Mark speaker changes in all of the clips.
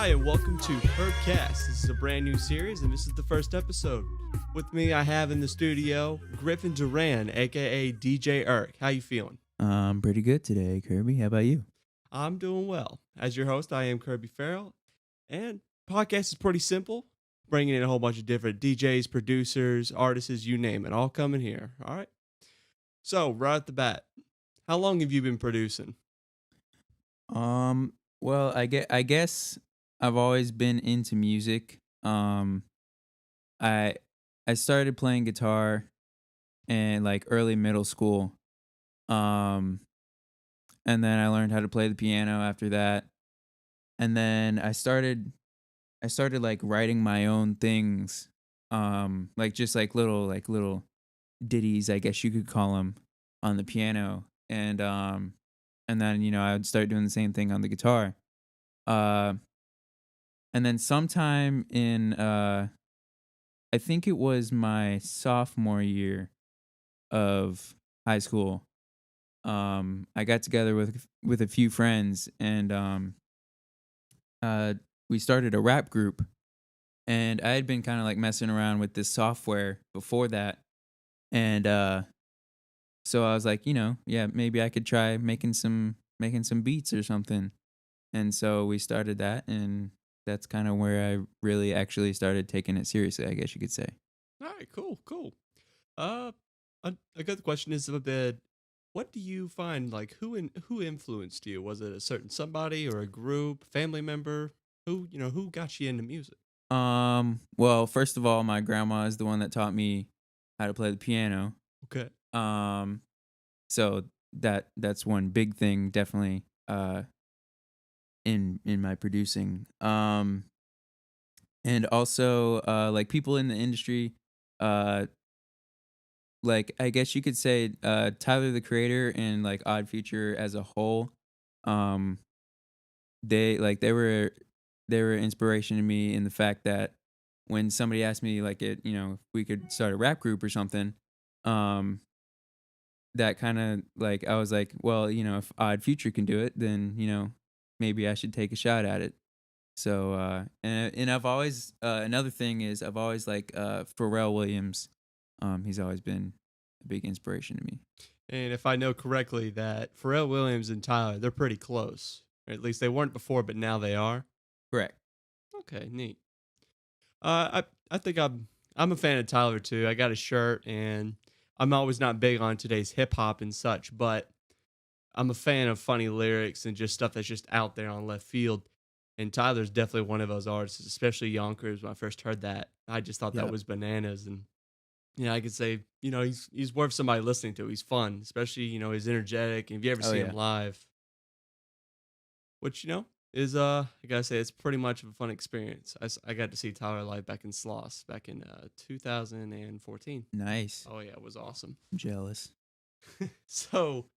Speaker 1: Hi, and welcome to KirbKast. This is a brand new series, and this is the first episode. With me, I have in the studio Griffin Duran, aka DJ ERK. How you feeling?
Speaker 2: I'm pretty good today, Kirby. How about you?
Speaker 1: I'm doing well. As your host, I am Kirby Farrell, and podcast is pretty simple. Bringing in a whole bunch of different DJs, producers, artists, you name it, all coming here. All right. So right at the bat, how long have you been producing?
Speaker 2: Well, I guess I've always been into music. I I started playing guitar in like early middle school. Um, and then I learned how to play the piano after that. And then I started like writing my own things. Like just like little ditties, I guess you could call them, on the piano. And then I would start doing the same thing on the guitar. Uh, and then sometime in I think it was my sophomore year of high school, I got together with a few friends, and uh, we started a rap group. And I had been kind of like messing around with this software before that, and so I was like, yeah, maybe I could try making some beats or something. And so we started that, and that's kind of where I really actually started taking it seriously, I guess you could say.
Speaker 1: All right, cool. Uh, a good question is a bit. What do you find like who influenced you? Was it a certain somebody or a group, family member? Who got you into music?
Speaker 2: Well, first of all, my grandma is the one that taught me how to play the piano.
Speaker 1: Okay.
Speaker 2: Um, so that's one big thing, definitely, in my producing. And also, like people in the industry, uh, like I guess you could say, Tyler the Creator and like Odd Future as a whole, um, they were inspiration to me in the fact that when somebody asked me like if we could start a rap group or something, um, that kind of like I was like, well, if Odd Future can do it, then maybe I should take a shot at it. So and I've always another thing is I've always like Pharrell Williams. He's always been a big inspiration to me.
Speaker 1: And if I know correctly, that Pharrell Williams and Tyler, they're pretty close. Or at least they weren't before, but now they are.
Speaker 2: Correct.
Speaker 1: Okay, neat. I think I'm a fan of Tyler too. I got a shirt, and I'm always not big on today's hip hop and such, but I'm a fan of funny lyrics and just stuff that's just out there on left field. And Tyler's definitely one of those artists, especially Yonkers. When I first heard that, I just thought that
Speaker 2: Yep.
Speaker 1: was bananas. And I could say, he's worth somebody listening to. He's fun, especially he's energetic. And if you ever
Speaker 2: Oh
Speaker 1: see him
Speaker 2: yeah.
Speaker 1: live, which is I gotta say it's pretty much of a fun experience. I got to see Tyler live back in Sloss back in 2014.
Speaker 2: Nice.
Speaker 1: Oh yeah, it was awesome.
Speaker 2: I'm jealous.
Speaker 1: So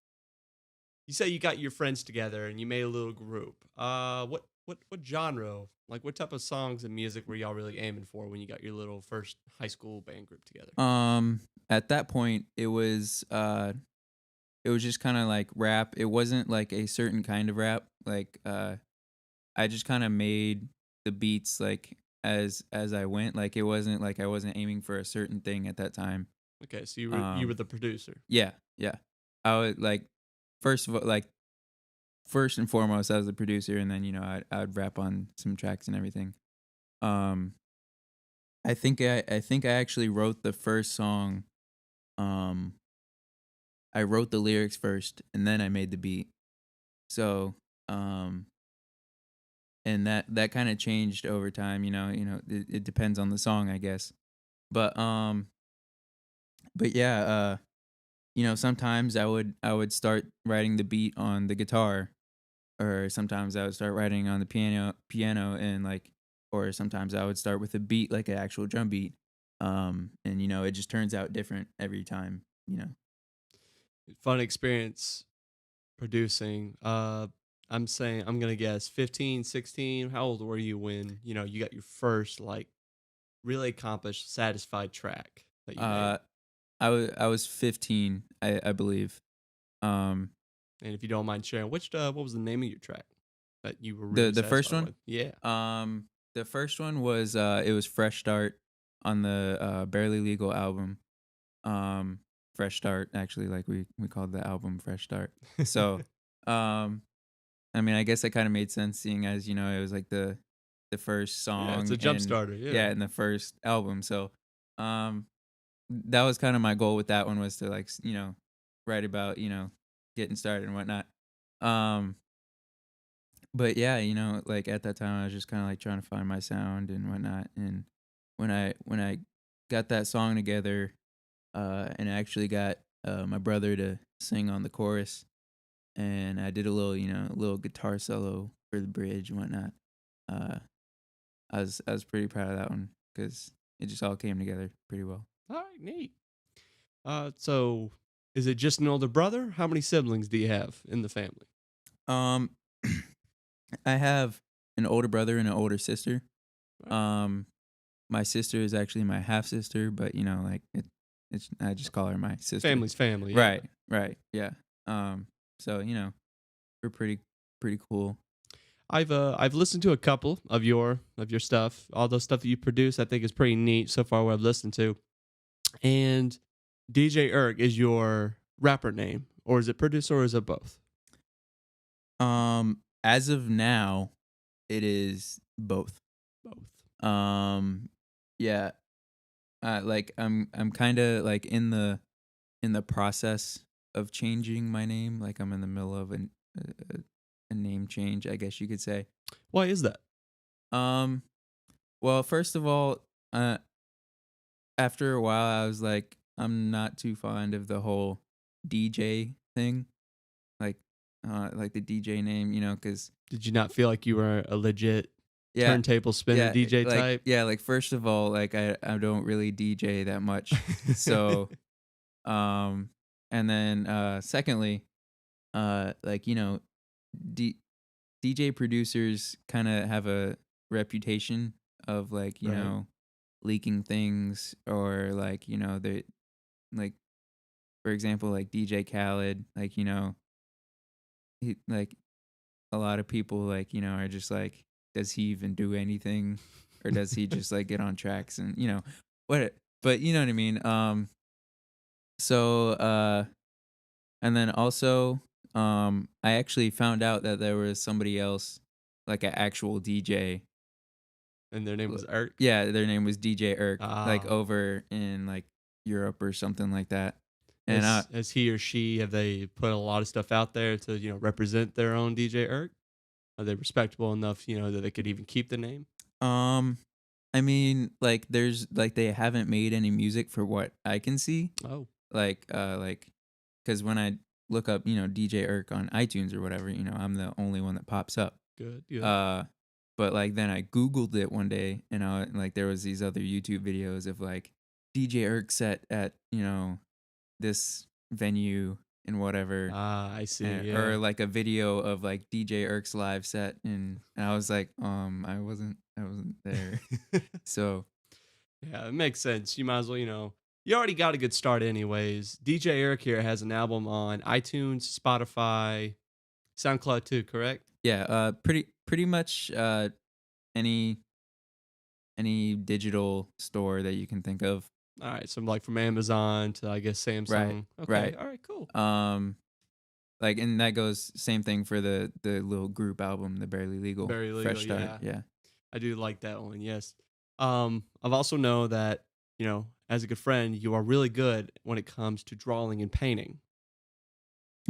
Speaker 1: you say you got your friends together and you made a little group. What genre? Like what type of songs and music were y'all really aiming for when you got your little first high school band group together?
Speaker 2: At that point, it was just kind of like rap. It wasn't like a certain kind of rap. Like I just kind of made the beats like as I went. Like it wasn't like I wasn't aiming for a certain thing at that time.
Speaker 1: Okay, so you were
Speaker 2: Um,
Speaker 1: the producer.
Speaker 2: yeah, yeah. I would like first of all, like first and foremost, I was the producer, and then I would rap on some tracks and everything. Um, I think I actually wrote the first song. Um, I wrote the lyrics first, and then I made the beat. So, um, and that kind of changed over time. It depends on the song, I guess. But but yeah, sometimes I would start writing the beat on the guitar, or sometimes I would start writing on the piano, and like, or sometimes I would start with a beat like an actual drum beat. And it just turns out different every time.
Speaker 1: Fun experience producing. I'm gonna guess 15, 16. How old were you when you got your first like really accomplished, satisfied track that you made?
Speaker 2: Uh, I was 15, I believe. Um,
Speaker 1: And if you don't mind sharing, what was the name of your track that you were
Speaker 2: The
Speaker 1: really
Speaker 2: the first
Speaker 1: satisfied
Speaker 2: one?
Speaker 1: with? Yeah.
Speaker 2: The first one was it was Fresh Start on the Barely Legal album. Um Fresh Start, actually, like we called the album Fresh Start. So um I mean, I guess that kind of made sense, seeing as, it was like the first
Speaker 1: Yeah, it's a
Speaker 2: song,
Speaker 1: jump
Speaker 2: and
Speaker 1: starter. Yeah.
Speaker 2: yeah, in the first album. So um that was kind of my goal with that one, was to like write about, getting started and whatnot. Um but yeah, like at that time I was just kind of like trying to find my sound and whatnot. And when I got that song together, and I actually got my brother to sing on the chorus, and I did a little, a little guitar solo for the bridge and whatnot. Uh, I was pretty proud of that one because it just all came together pretty well.
Speaker 1: All right, neat. So is it just an older brother? How many siblings do you have in the family?
Speaker 2: Um, I have an older brother and an older sister.
Speaker 1: Right.
Speaker 2: Um, my sister is actually my half sister, but like it's I just call her my sister.
Speaker 1: Family's family. Yeah.
Speaker 2: Right, right, yeah. So we're pretty cool.
Speaker 1: I've listened to a couple of your stuff. All those stuff that you produce, I think is pretty neat so far what I've listened to. And DJ ERK is your rapper name, or is it producer, or is it both?
Speaker 2: As of now, it is both.
Speaker 1: Both.
Speaker 2: Um, yeah. Like I'm kind of like in the process of changing my name. Like I'm in the middle of a, a name change, I guess you could say.
Speaker 1: Why is that?
Speaker 2: Um, well, first of all, after a while, I was like, I'm not too fond of the whole DJ thing, like like the DJ name, because
Speaker 1: Did you not feel like you were a legit
Speaker 2: yeah,
Speaker 1: turntable spinner
Speaker 2: yeah,
Speaker 1: DJ
Speaker 2: like
Speaker 1: type?
Speaker 2: yeah, like first of all, like I don't really DJ that much, so um, and then secondly, like D- DJ producers kind of have a reputation of like
Speaker 1: Right.
Speaker 2: leaking things, or like they like, for example, like DJ Khaled, like he, like a lot of people, like are just like, does he even do anything, or does he just like get on tracks and what, but you know what I mean. So and then also I actually found out that there was somebody else, like an actual DJ.
Speaker 1: And their name was ERK.
Speaker 2: Yeah, their name was DJ Irk, like
Speaker 1: Ah.
Speaker 2: over in like Europe or something like that. And
Speaker 1: As he or she, have they put a lot of stuff out there to, represent their own DJ ERK? Are they respectable enough, that they could even keep the name?
Speaker 2: um I mean, like there's like they haven't made any music for what I can see.
Speaker 1: Oh,
Speaker 2: Like cuz when I look up, DJ Irk on iTunes or whatever, I'm the only one that pops up.
Speaker 1: good, good.
Speaker 2: Uh but like then I googled it one day, and like there was these other YouTube videos of like DJ Irk set at, this venue and whatever,
Speaker 1: Ah, I see.
Speaker 2: or
Speaker 1: Yeah.
Speaker 2: like a video of like DJ Irk's live set, and I was like, I wasn't there. So
Speaker 1: Yeah, it makes sense. You might as well, you already got a good start anyways. DJ Eric here has an album on iTunes, Spotify, SoundCloud too, correct?
Speaker 2: yeah, pretty much any digital store that you can think of.
Speaker 1: All right, so like from Amazon to I guess
Speaker 2: Right,
Speaker 1: Samsung. Okay,
Speaker 2: right.
Speaker 1: all right, cool.
Speaker 2: Um, like, and that goes same thing for the little group album, the Barely Legal
Speaker 1: Very legal,
Speaker 2: Fresh Start.
Speaker 1: yeah.
Speaker 2: Yeah.
Speaker 1: I do like that one. Yes. I've also know that, as a good friend, you are really good when it comes to drawing and painting.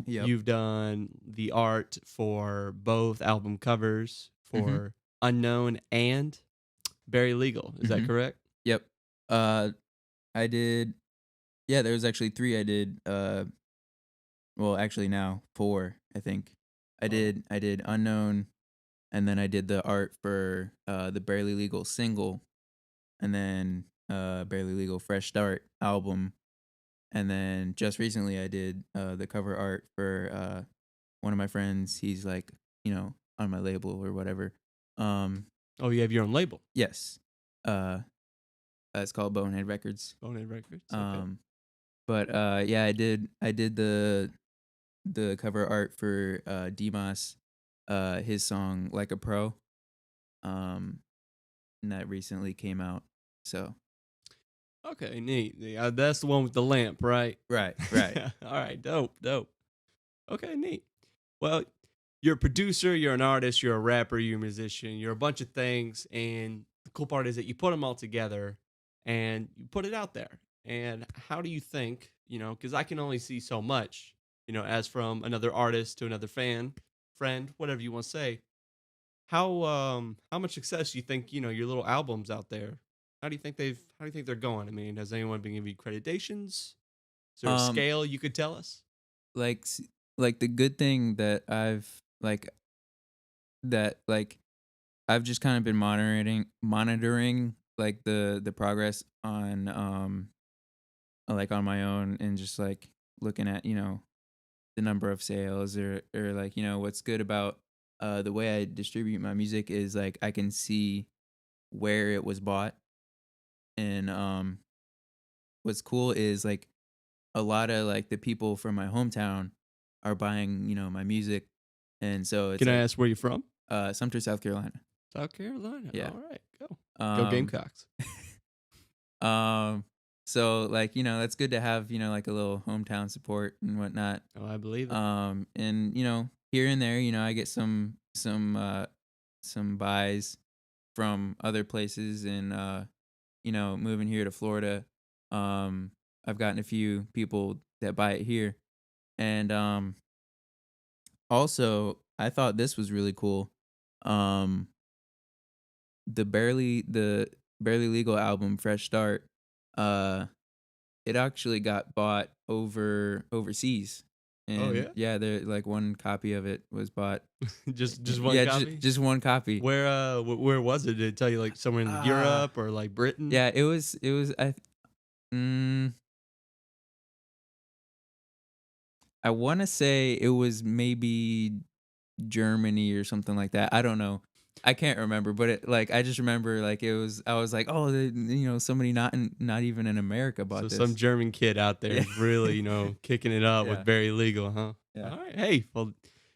Speaker 2: Yep.
Speaker 1: You've done the art for both album covers
Speaker 2: Mm-hmm.
Speaker 1: for Unknown and Very Legal. Is that
Speaker 2: Mm-hmm.
Speaker 1: correct?
Speaker 2: Yep. Uh, I did. Yeah, there was actually three I did. Well, actually now four, I think. I
Speaker 1: Oh,
Speaker 2: did. I did Unknown, and then I did the art for the Barely Legal single, and then Barely Legal Fresh Start album, and then just recently I did the cover art for one of my friends. He's like, on my label or whatever. Um,
Speaker 1: oh, you have your own label,
Speaker 2: yes. Uh, it's called Bonehead Records.
Speaker 1: Bonehead Records. Okay.
Speaker 2: Um, but yeah, I did the cover art for Demas, his song Like a Pro. Um, and that recently came out. So
Speaker 1: Okay, neat. Yeah, that's the one with the lamp, right?
Speaker 2: right, right.
Speaker 1: All right, dope, dope. Okay, neat. Well, you're a producer, you're an artist, you're a rapper, you're a musician, you're a bunch of things. And the cool part is that you put them all together and you put it out there. And how do you think, because I can only see so much, as from another artist to another fan, friend, whatever you want to say. How much success do you think, your little albums out there? How do you think they're going? I mean, has anyone been giving you accreditations? Is there a
Speaker 2: Um,
Speaker 1: scale you could tell us?
Speaker 2: like like the good thing that I've just kind of been monitoring like the progress on like on my own, and just like looking at the number of sales, or like what's good about the way I distribute my music is like I can see where it was bought. And what's cool is like a lot of like the people from my hometown are buying my music. And so it's
Speaker 1: Can I
Speaker 2: like
Speaker 1: ask where you're from?
Speaker 2: Sumter, South Carolina.
Speaker 1: South Carolina.
Speaker 2: Yeah.
Speaker 1: All right, go. Go
Speaker 2: um
Speaker 1: Gamecocks.
Speaker 2: um so like that's good to have like a little hometown support and whatnot.
Speaker 1: Oh, I believe it.
Speaker 2: And here and there I get some buys from other places. And moving here to Florida, um I've gotten a few people that buy it here. And also I thought this was really cool. um the Barely Legal album Fresh Start, uh it actually got bought overseas.
Speaker 1: Oh
Speaker 2: And
Speaker 1: yeah,
Speaker 2: yeah, there like one copy of it was bought.
Speaker 1: just one
Speaker 2: Yeah,
Speaker 1: copy.
Speaker 2: just one copy.
Speaker 1: Where was it? Did it tell you like somewhere in
Speaker 2: Ah,
Speaker 1: Europe or like Britain?
Speaker 2: yeah, it was mm, I want to say it was maybe Germany or something like that. I don't know. I can't remember, but like I just remember like it was. I was like, oh, somebody not even in America
Speaker 1: So
Speaker 2: bought
Speaker 1: some
Speaker 2: this.
Speaker 1: German kid out there
Speaker 2: Yeah,
Speaker 1: is really, kicking it up with
Speaker 2: yeah,
Speaker 1: very legal, huh?
Speaker 2: yeah,
Speaker 1: All right. Hey, well,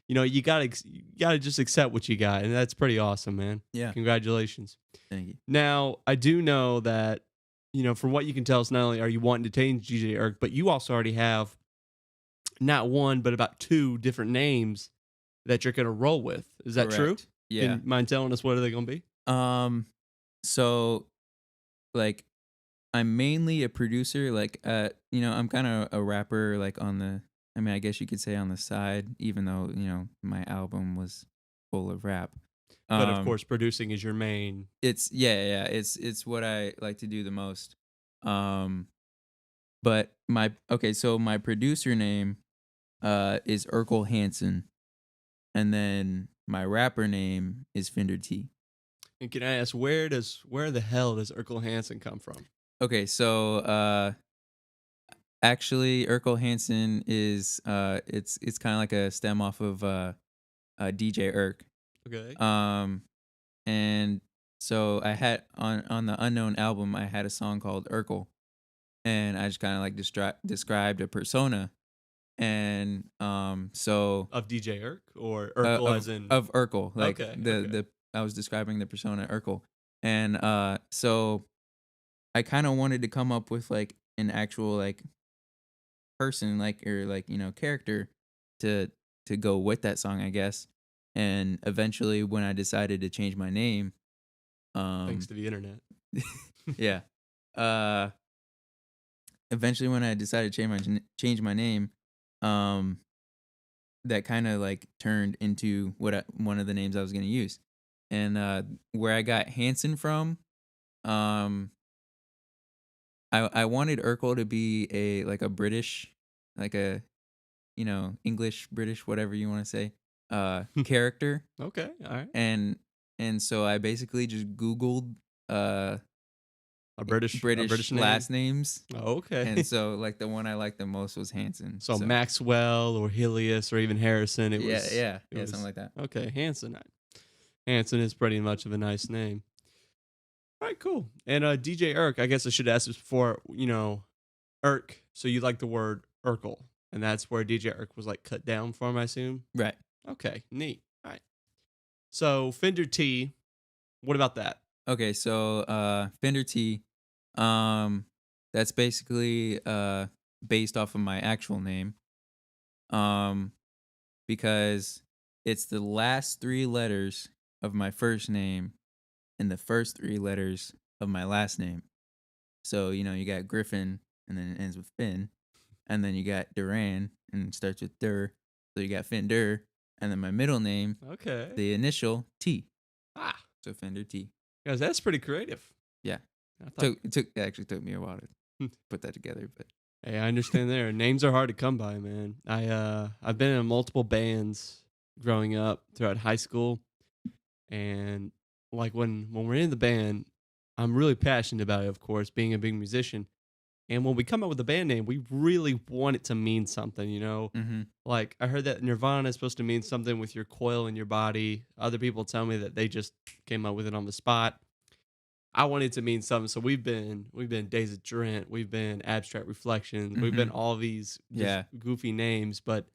Speaker 1: you gotta just accept what you got, and that's pretty awesome, man.
Speaker 2: yeah.
Speaker 1: Congratulations.
Speaker 2: Thank you.
Speaker 1: Now, I do know that, from what you can tell us, not only are you wanting to change DJ Erk, but you also already have not one, but about two different names that you're gonna roll with. Is that true?
Speaker 2: Correct. Yeah.
Speaker 1: Can mind telling us what are they gonna be?
Speaker 2: Um. So like I'm mainly a producer. Like, I'm kind of a rapper, like on the, I mean, I guess you could say on the side, even though, my album was full of rap.
Speaker 1: But of
Speaker 2: Um,
Speaker 1: course, producing is your main.
Speaker 2: it's, yeah, yeah, it's what I like to do the most. Um, but okay, so my producer name, is Urkel Hansen. And then my rapper name is Fender T.
Speaker 1: And can I ask where the hell does Urkel Hansen come from?
Speaker 2: Okay, so, actually, Urkel Hansen is it's kind of like a stem off of DJ Irk.
Speaker 1: Okay.
Speaker 2: Um, and so I had on the Unknown album, I had a song called Urkel, and I just kind of like described a persona. And so
Speaker 1: Of DJ Irk or Urkel as in.
Speaker 2: of Urkel, like
Speaker 1: Okay,
Speaker 2: the
Speaker 1: okay.
Speaker 2: the I was describing the persona Urkel. And so I kind of wanted to come up with like an actual like person, like, or like character to go with that song, I guess. And eventually when I decided to change my name,
Speaker 1: Thanks
Speaker 2: um
Speaker 1: to the internet.
Speaker 2: yeah, uh eventually when I decided to change my name, um that kind of like turned into one of the names I was going to use. And where I got Hanson from, um I wanted Urkel to be a like a British, like a English, British, whatever you want to say, character.
Speaker 1: Okay, all right.
Speaker 2: And so I basically just Googled uh
Speaker 1: A
Speaker 2: British
Speaker 1: British name.
Speaker 2: last names. And
Speaker 1: Okay.
Speaker 2: so like the one I liked the most was Hanson.
Speaker 1: So
Speaker 2: So
Speaker 1: Maxwell or Helios or even Harrison. It
Speaker 2: yeah,
Speaker 1: was.
Speaker 2: yeah,
Speaker 1: It
Speaker 2: yeah, something
Speaker 1: was
Speaker 2: like that.
Speaker 1: okay. Hanson. Hanson is pretty much of a nice name. All right, cool. And DJ Irk. I guess I should ask this before. Irk. So you like the word Urkel, and that's where DJ Irk was like cut down from, I assume.
Speaker 2: Right.
Speaker 1: Okay, neat. All right. So Fender T, what about that?
Speaker 2: Okay, so Fender T, um, that's basically based off of my actual name. Um, because it's the last three letters of my first name and the first three letters of my last name. So, you got Griffin and then it ends with Finn. And then you got Duran and it starts with Dur. So you got Fender. And then my middle name,
Speaker 1: Okay.
Speaker 2: the initial T.
Speaker 1: Ah,
Speaker 2: So Fender T.
Speaker 1: guys, that's pretty creative.
Speaker 2: Yeah.
Speaker 1: I thought.
Speaker 2: It actually took me a while to put that together, but
Speaker 1: Hey, I understand there. Names are hard to come by, man. I've been in multiple bands growing up throughout high school, and like when we're in the band, I'm really passionate about it, of course, being a big musician. And when we come up with a band name, we really want it to mean something, you know?
Speaker 2: mhm.
Speaker 1: Like I heard that Nirvana is supposed to mean something with your coil in your body. Other people tell me that they just came up with it on the spot. I want it to mean something. So we've been Days of Drent, we've been Abstract Reflections, we've been
Speaker 2: Mhm.
Speaker 1: all these just
Speaker 2: Yeah.
Speaker 1: goofy names, but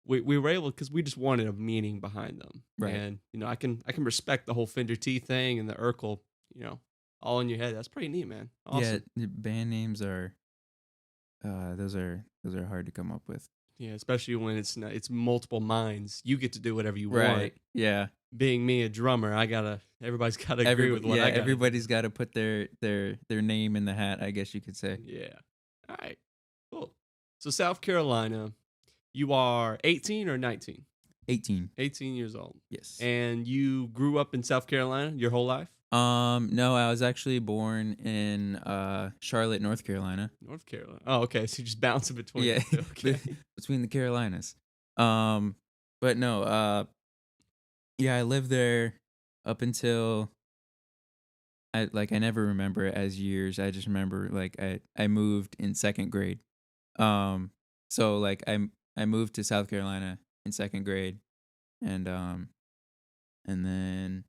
Speaker 1: we were able because we just wanted a meaning behind them.
Speaker 2: Right.
Speaker 1: And I can respect the whole Fender T thing and the Urkel, you know, all in your head. That's pretty neat, man.
Speaker 2: Yeah,
Speaker 1: Awesome.
Speaker 2: the band names are those are hard to come up with.
Speaker 1: Yeah, especially when it's multiple minds. You get to do whatever you want.
Speaker 2: Right. Yeah.
Speaker 1: Being me, a drummer, everybody's gotta agree with what I gotta
Speaker 2: Everybody's
Speaker 1: do.
Speaker 2: got to put their name in the hat, I guess you could say.
Speaker 1: Yeah. All right. Cool. So South Carolina, you are 18 or 19?
Speaker 2: 18.
Speaker 1: 18 years old.
Speaker 2: Yes.
Speaker 1: And you grew up in South Carolina your whole life?
Speaker 2: No, I was actually born in Charlotte, North Carolina.
Speaker 1: North Carolina. Oh, okay. So you just bouncing between
Speaker 2: Yeah,
Speaker 1: the two. Okay.
Speaker 2: between the Carolinas. Um, but no, yeah, I lived there up until I never remember it as years. I just remember like I moved in second grade. Um, so like I moved to South Carolina in second grade, and and then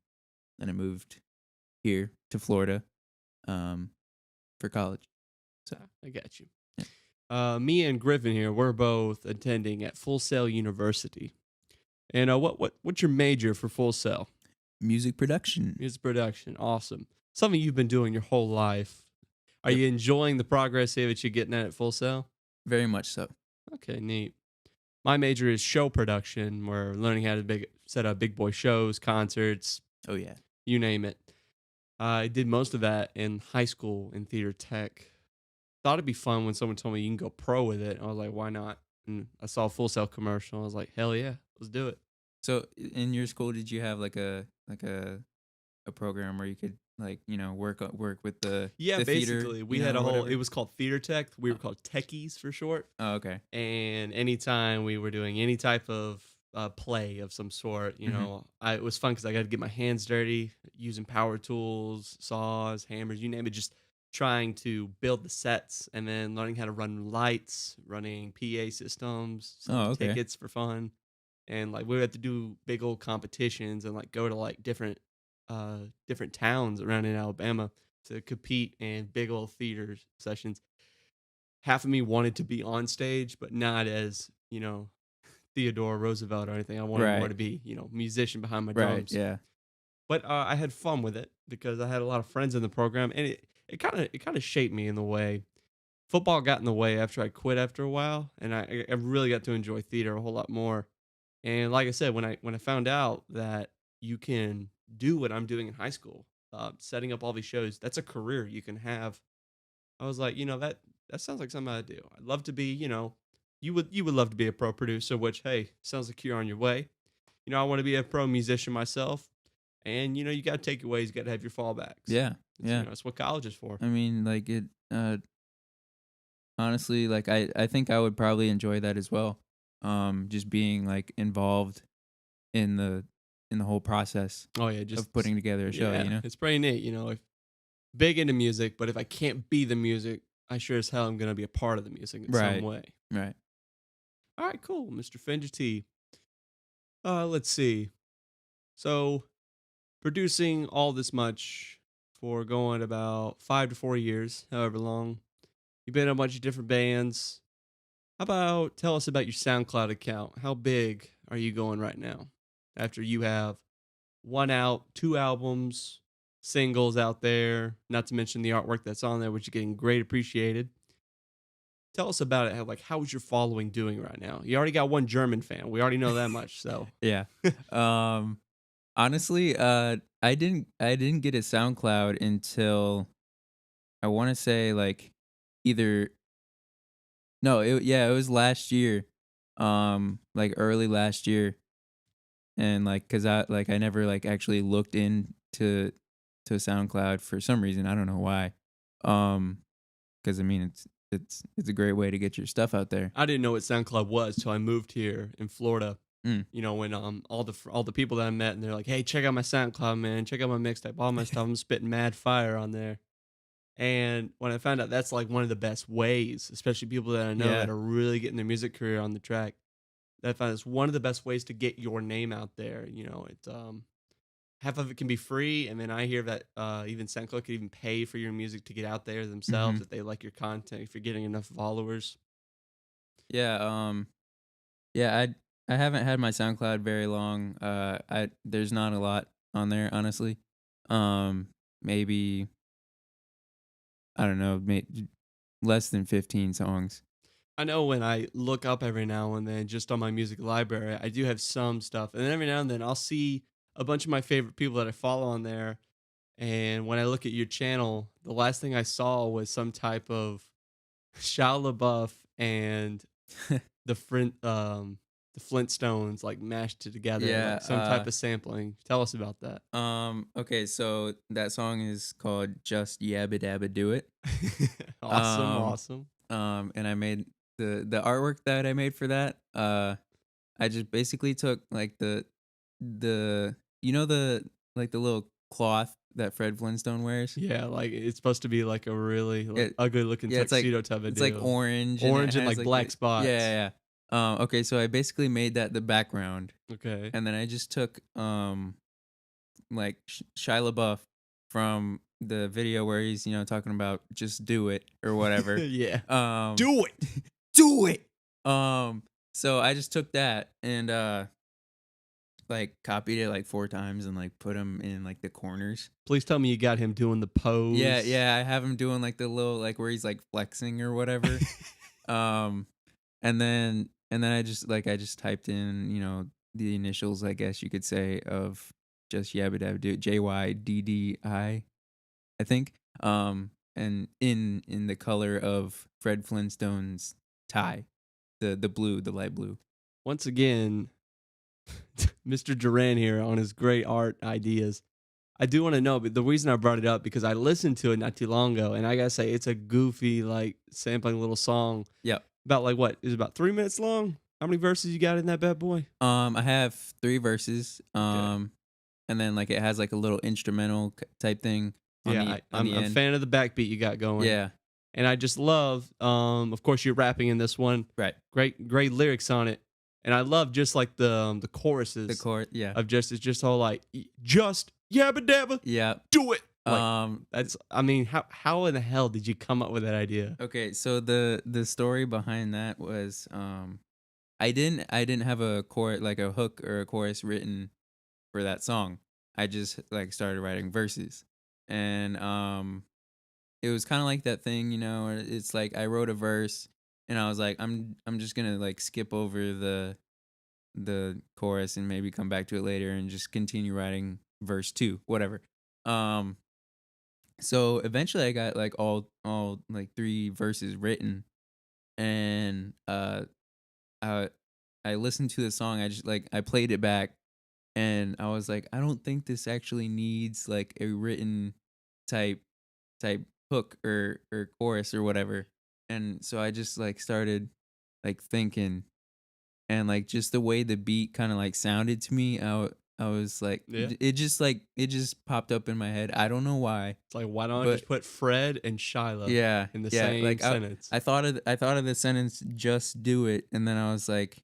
Speaker 2: I moved here to Florida, um, for college. So
Speaker 1: I got you.
Speaker 2: yeah.
Speaker 1: Me and Griffin here, we're both attending at Full Sail University. And what's your major for Full Sail?
Speaker 2: Music production.
Speaker 1: Music production. Awesome. Something you've been doing your whole life. Are
Speaker 2: Yep,
Speaker 1: you enjoying the progress here that you're getting at Full Sail?
Speaker 2: very much so.
Speaker 1: Okay, neat. My major is show production. We're learning how to set up big boy shows, concerts,
Speaker 2: Oh yeah.
Speaker 1: you name it. I did most of that in high school in theater tech. Thought it'd be fun when someone told me you can go pro with it. I was like, why not? And I saw a Full Sail commercial. I was like, hell yeah, let's do it.
Speaker 2: So in your school, did you have like a program where you could like work with
Speaker 1: Yeah,
Speaker 2: the theater,
Speaker 1: basically, we had a whole. It
Speaker 2: whatever?
Speaker 1: was called theater tech. We
Speaker 2: Oh,
Speaker 1: were called techies for short.
Speaker 2: oh, okay.
Speaker 1: And anytime we were doing any type of play of some sort,
Speaker 2: Hmm.
Speaker 1: it was fun because I got to get my hands dirty using power tools, saws, hammers, you name it, just trying to build the sets and then learning how to run lights, running PA systems, selling
Speaker 2: Oh, okay.
Speaker 1: tickets for fun. And like we would have to do big old competitions and like go to like different towns around in Alabama to compete in big old theater sessions. Half of me wanted to be on stage, but not as, Theodore Roosevelt or anything. I wanted more
Speaker 2: Right.
Speaker 1: to be, musician behind my
Speaker 2: Right.
Speaker 1: drums.
Speaker 2: Yeah.
Speaker 1: But I had fun with it because I had a lot of friends in the program, and it kind of shaped me in the way. Football got in the way after I quit after a while, and I really got to enjoy theater a whole lot more. And like I said, when I found out that you can do what I'm doing in high school, setting up all these shows, that's a career you can have. I was like, that sounds like something I'd do. I'd love to be, you would love to be a pro producer, which hey, sounds like you're on your way. I want to be a pro musician myself, and you got to take your ways, you got to have your fallbacks.
Speaker 2: Yeah.
Speaker 1: It's,
Speaker 2: Yeah.
Speaker 1: it's what college is for.
Speaker 2: I mean, like it. Honestly, like I think I would probably enjoy that as well. Just being like involved in the whole process
Speaker 1: Oh yeah, just
Speaker 2: of putting together a show.
Speaker 1: yeah, it's pretty neat. If big into music, but if I can't be the music, I sure as hell am gonna be a part of the music in some
Speaker 2: Right.
Speaker 1: way.
Speaker 2: Right.
Speaker 1: All right, cool, Mr. Fender T. Let's see. So producing all this much for going about 5 to 4 years, however long. You've been in a bunch of different bands. How about tell us about your SoundCloud account? How big are you going right now? After you have one out, two albums, singles out there, not to mention the artwork that's on there, which is getting great appreciated. Tell us about it. How is your following doing right now? You already got one German fan. We already know that much. So,
Speaker 2: Yeah. Um, Honestly, I didn't get a SoundCloud until I want to say like either no, it was last year, like early last year, and like cause I never like actually looked into to SoundCloud for some reason. I don't know why. Um, because I mean it's a great way to get your stuff out there.
Speaker 1: I didn't know what SoundCloud was till I moved here in Florida.
Speaker 2: Mm.
Speaker 1: You know, when all the people that I met and they're like, "Hey, check out my SoundCloud, man. Check out my mixtape, all my stuff. I'm spitting mad fire on there." And when I found out that's like one of the best ways, especially people that I know that
Speaker 2: Yeah.
Speaker 1: are really getting their music career on the track, that I found it's one of the best ways to get your name out there. You know, it's half of it can be free, and then I hear that even SoundCloud could even pay for your music to get out there themselves
Speaker 2: Mhm.
Speaker 1: if they like your content, if you're getting enough followers.
Speaker 2: Yeah, yeah, I haven't had my SoundCloud very long. I there's not a lot on there, honestly. Maybe I don't know, less than 15 songs.
Speaker 1: I know when I look up every now and then just on my music library, I do have some stuff. And then every now and then I'll see a bunch of my favorite people that I follow on there. And when I look at your channel, the last thing I saw was some type of Shia LaBeouf and the the Flintstones like mashed it together,
Speaker 2: Yeah,
Speaker 1: like some type of sampling. Tell us about that.
Speaker 2: okay, so that song is called Just Yabba Dabba Do It.
Speaker 1: Awesome,
Speaker 2: Um,
Speaker 1: awesome.
Speaker 2: and I made the artwork that I made for that. I just basically took like the you know the like the little cloth that Fred Flintstone wears.
Speaker 1: Yeah, like it's supposed to be like a really like
Speaker 2: It
Speaker 1: ugly looking
Speaker 2: Yeah,
Speaker 1: tuxedo type of
Speaker 2: it's like
Speaker 1: deal.
Speaker 2: orange and it
Speaker 1: Orange and
Speaker 2: has
Speaker 1: like
Speaker 2: like
Speaker 1: black
Speaker 2: the yeah,
Speaker 1: spots.
Speaker 2: yeah, yeah. Okay, so I basically made that the background,
Speaker 1: Okay.
Speaker 2: and then I just took like Shia LaBeouf from the video where he's talking about just do it or whatever.
Speaker 1: Yeah.
Speaker 2: Um,
Speaker 1: Do it.
Speaker 2: do it. So I just took that and like copied it like 4 times and like put them in like the corners.
Speaker 1: Please tell me you got him doing the
Speaker 2: Yeah,
Speaker 1: pose.
Speaker 2: yeah, I have him doing like the little like where he's like flexing or whatever. Um, and then I just typed in the initials, I guess you could say, of just Yabba Dabba Do JYDDI, I think. And in the color of Fred Flintstone's tie, the blue, the light blue.
Speaker 1: Once again, Mr. Duran here on his great art ideas. I do want to know, but the reason I brought it up because I listened to it not too long ago, and I gotta say it's a goofy, like sampling little song.
Speaker 2: Yep.
Speaker 1: About like what is it, about 3 minutes long? How many verses you got in that bad boy?
Speaker 2: I have 3 verses.
Speaker 1: Okay.
Speaker 2: And then like it has like a little instrumental type thing on
Speaker 1: Yeah,
Speaker 2: the on
Speaker 1: I'm
Speaker 2: the
Speaker 1: a
Speaker 2: end.
Speaker 1: fan of the backbeat you got going,
Speaker 2: Yeah.
Speaker 1: and I just love. Of course, you're rapping in this one.
Speaker 2: Right.
Speaker 1: Great lyrics on it, and I love just like the
Speaker 2: The
Speaker 1: choruses
Speaker 2: chord. Yeah.
Speaker 1: of just it's just all like just yabba dabba
Speaker 2: Yeah.
Speaker 1: do it. Like
Speaker 2: Um.
Speaker 1: that's I mean how in the hell did you come up with that idea?
Speaker 2: Okay. So the story behind that was I didn't have a like a hook or a chorus written for that song. I just like started writing verses, and it was kind of like that thing, where it's like I wrote a verse, and I was like, I'm just gonna like skip over the chorus and maybe come back to it later and just continue writing verse 2, whatever. Um, so eventually I got like all like 3 verses written, and I I listened to the song. I just like I played it back, and I was like, I don't think this actually needs like a written type type hook or chorus or whatever. And so I just like started like thinking, and like just the way the beat kind of like sounded to me, I was like
Speaker 1: Yeah.
Speaker 2: it just popped up in my head. I don't know why,
Speaker 1: It's like why don't I
Speaker 2: but
Speaker 1: just put Fred and Shiloh
Speaker 2: yeah,
Speaker 1: in the
Speaker 2: yeah,
Speaker 1: same
Speaker 2: like
Speaker 1: sentence?
Speaker 2: I thought of the sentence just do it, and then I was like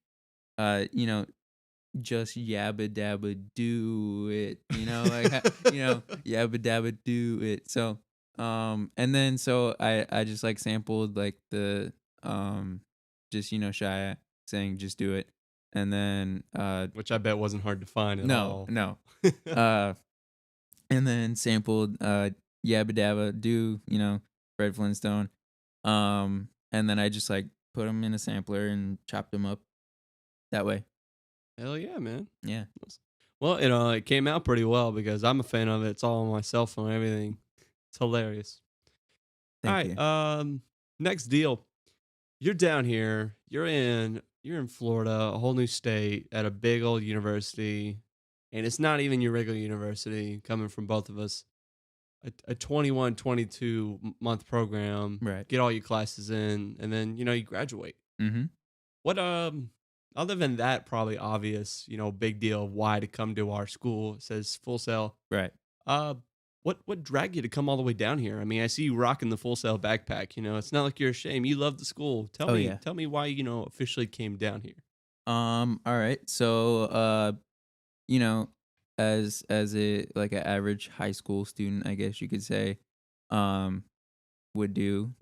Speaker 2: uh you know just yabba dabba do it, like yabba dabba do it. So and then so I just like sampled like the just Shia saying just do it. and then
Speaker 1: which I bet wasn't hard to find at
Speaker 2: no,
Speaker 1: all.
Speaker 2: no. Uh and then sampled Yabba Dabba Do, Fred Flintstone. And then I just like put them in a sampler and chopped them up that way.
Speaker 1: Hell yeah, man.
Speaker 2: Yeah.
Speaker 1: Well, it came out pretty well because I'm a fan of it. It's all on my cell phone and everything. It's hilarious. All
Speaker 2: Thank
Speaker 1: right,
Speaker 2: you.
Speaker 1: next deal. You're down here. You're in Florida, a whole new state at a big old university, and it's not even your regular university coming from both of us. A 21, 22 month program,
Speaker 2: Right.
Speaker 1: get all your classes in, and then, you graduate.
Speaker 2: Mhm.
Speaker 1: What other than that probably obvious, big deal of why to come to our school, it says Full Sail.
Speaker 2: Right.
Speaker 1: Uh what dragged you to come all the way down here? I mean, I see you rocking the Full Sail backpack, it's not like you're ashamed. You love the school. Tell
Speaker 2: Oh
Speaker 1: me
Speaker 2: yeah.
Speaker 1: tell me why, officially came down here.
Speaker 2: All right. So you know, as a like an average high school student, I guess you could say, um, would do,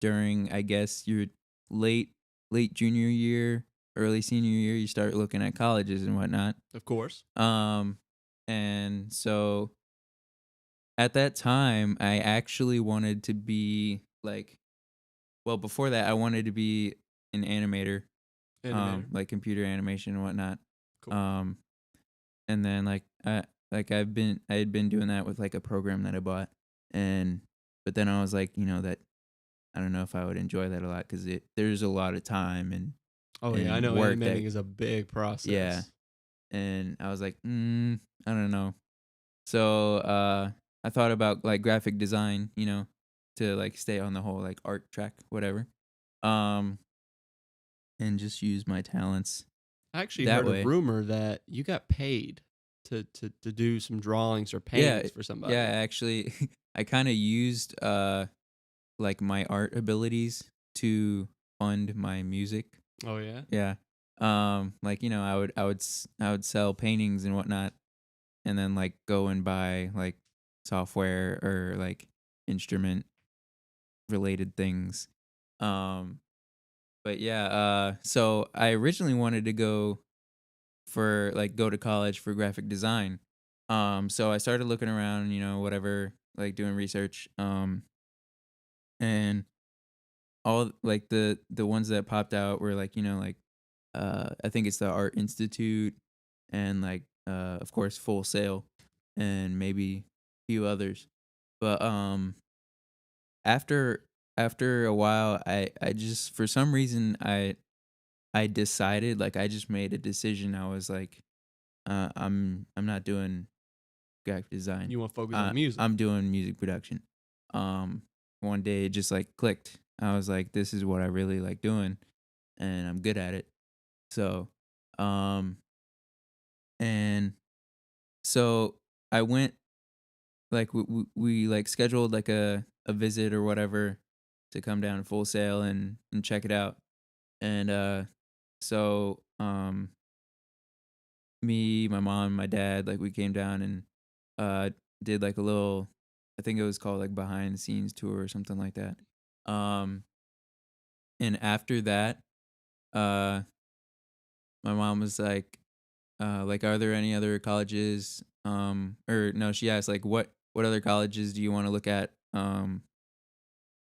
Speaker 2: during I guess your late late junior year, early senior year, you start looking at colleges and whatnot.
Speaker 1: Of course.
Speaker 2: Um, and so at that time, I actually wanted to be like, well, before that, I wanted to be an animator,
Speaker 1: Animator.
Speaker 2: like computer animation and whatnot.
Speaker 1: Cool.
Speaker 2: Um, and then I had been doing that with like a program that I bought, and but then I was like, that I don't know if I would enjoy that a lot because there's a lot of time
Speaker 1: Oh yeah, I
Speaker 2: and
Speaker 1: know
Speaker 2: work
Speaker 1: animating
Speaker 2: that
Speaker 1: is a big
Speaker 2: yeah,
Speaker 1: process.
Speaker 2: and I was like, I don't know. So I thought about like graphic design, to like stay on the whole like art track, whatever. Um, and just use my talents
Speaker 1: I actually
Speaker 2: that
Speaker 1: heard a
Speaker 2: way.
Speaker 1: rumor that you got paid to do some drawings or
Speaker 2: Yeah,
Speaker 1: paintings for
Speaker 2: yeah.
Speaker 1: somebody.
Speaker 2: Actually, I kind of used like my art abilities to fund my music.
Speaker 1: Oh yeah.
Speaker 2: Yeah. Like I would sell paintings and whatnot, and then like go and buy like software or like instrument related things. Um, but yeah. So I originally wanted to go to college for graphic design. So I started looking around, whatever, like doing research. And all like the ones that popped out were like I think it's the Art Institute and like of course Full Sail and maybe a few others. But after after a while I just for some reason I decided like I just made a decision. I was like I'm not doing graphic design.
Speaker 1: You want to focus on music.
Speaker 2: I'm doing music production. Um One day it just like clicked. I was like this is what I really like doing and I'm good at it. So, um, and so I went like we like scheduled like a visit or whatever to come down to Full Sail and check it out. And so me, my mom, my dad, like we came down and uh did like a little I think it was called like behind the scenes tour or something like that. Um and after that, uh my mom was like, are there any other colleges? Or no, she asked like, what other colleges do you want to look at?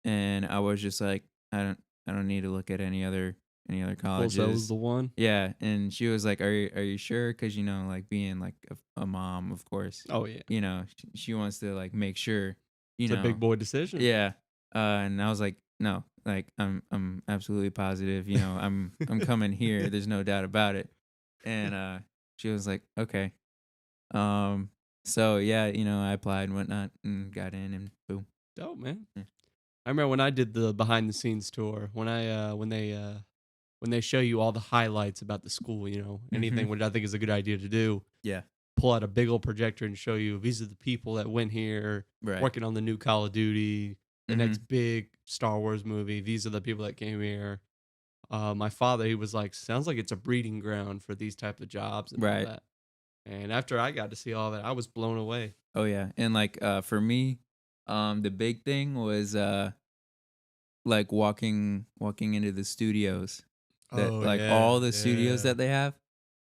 Speaker 2: And I was just like, I don't need to look at any other
Speaker 1: Full Sail is
Speaker 2: colleges.
Speaker 1: the one.
Speaker 2: Yeah, and she was like, are you sure? Because like being like a mom, of course,
Speaker 1: Oh yeah.
Speaker 2: she wants to like make sure, you
Speaker 1: It's a big
Speaker 2: know,
Speaker 1: boy decision.
Speaker 2: yeah. And I was like, no, like I'm absolutely positive. I'm coming here. There's no doubt about it. And she was like, okay. Um. So yeah, I applied and whatnot and got in and boom.
Speaker 1: Dope, man.
Speaker 2: Yeah.
Speaker 1: I remember when I did the behind the scenes tour, when they show you all the highlights about the school,
Speaker 2: Mm-hmm.
Speaker 1: anything which I think is a good idea to do,
Speaker 2: Yeah.
Speaker 1: pull out a big old projector and show you these are the people that went here
Speaker 2: Right.
Speaker 1: working on the new Call of Duty, the
Speaker 2: Mm-hmm.
Speaker 1: next big Star Wars movie. These are the people that came here. My father, he was like, sounds like it's a breeding ground for these type of jobs and all
Speaker 2: Right.
Speaker 1: that. And after I got to see all that, I was blown away.
Speaker 2: Oh yeah. And like for me, the big thing was like walking into the studios. that
Speaker 1: Oh
Speaker 2: like
Speaker 1: yeah,
Speaker 2: all the studios
Speaker 1: yeah.
Speaker 2: that they have.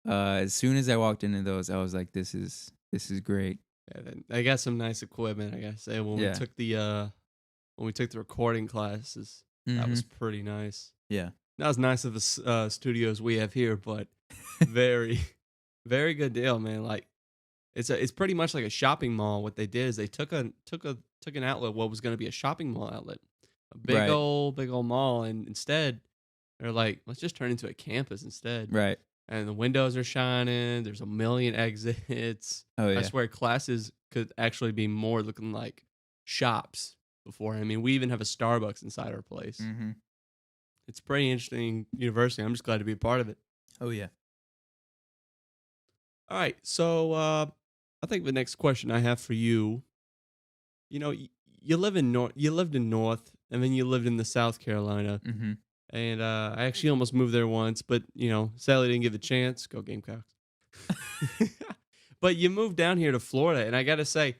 Speaker 2: As soon as I walked into those, I was like, this is great.
Speaker 1: Yeah, they got some nice equipment, I gotta say.
Speaker 2: Yeah.
Speaker 1: When we took the recording classes, that was
Speaker 2: Mhm.
Speaker 1: pretty nice.
Speaker 2: Yeah.
Speaker 1: Not as nice of the studios we have here, but very, very good deal, man. Like it's pretty much like a shopping mall. What they did is they took an outlet, what was going to be a shopping mall outlet, a
Speaker 2: Right.
Speaker 1: big old mall, and instead they're like, let's just turn it into a campus instead.
Speaker 2: Right.
Speaker 1: And the windows are shining. There's a million exits.
Speaker 2: Oh
Speaker 1: I
Speaker 2: yeah.
Speaker 1: swear classes could actually be more looking like shops before. I mean, we even have a Starbucks inside our place.
Speaker 2: Mhm.
Speaker 1: It's a pretty interesting university. I'm just glad to be a part of it.
Speaker 2: Oh yeah.
Speaker 1: All right. So I think the next question I have for you, you know, you live in North, you lived in North, and then you lived in the South Carolina.
Speaker 2: Mhm.
Speaker 1: And I actually almost moved there once, but sadly didn't get the chance. Go Gamecocks. But you moved down here to Florida, and I gotta say,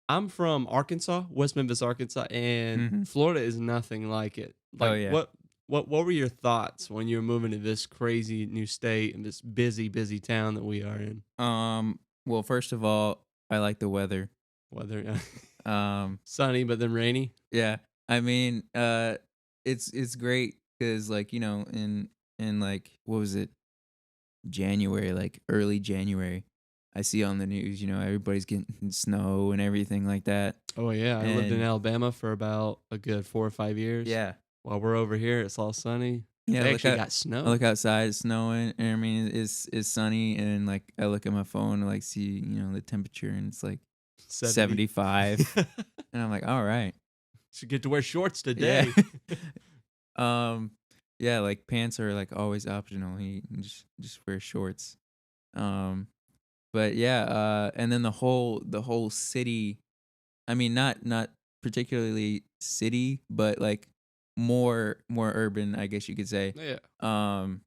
Speaker 1: I'm from Arkansas, West Memphis, Arkansas, and
Speaker 2: Mhm.
Speaker 1: Florida is nothing like it.
Speaker 2: Oh
Speaker 1: Like,
Speaker 2: yeah.
Speaker 1: what were your thoughts when you were moving to this crazy new state and this busy town that we are in?
Speaker 2: Well, first of all, I like the weather.
Speaker 1: Whether
Speaker 2: Um,
Speaker 1: sunny but then rainy.
Speaker 2: yeah. I mean, it's great because like in like what was it, January, like early January, I see on the news, everybody's getting snow and everything like that,
Speaker 1: Oh yeah, I lived in
Speaker 2: and
Speaker 1: Alabama for about a good 4 or 5 years.
Speaker 2: yeah,
Speaker 1: While we're over here, it's all sunny.
Speaker 2: yeah.
Speaker 1: They actually got
Speaker 2: I
Speaker 1: snow.
Speaker 2: look outside, it's snowing, and I mean it's sunny, and like I look at my phone to like see the temperature, and it's like
Speaker 1: 70.
Speaker 2: 75, and I'm like, all right,
Speaker 1: Should get to wear shorts
Speaker 2: yeah.
Speaker 1: today.
Speaker 2: Um, yeah, like pants are like always optional. He just wear shorts. Um, but yeah, and then the whole city. I mean, not particularly city, but like more urban, I guess you could say.
Speaker 1: Yeah.
Speaker 2: Um,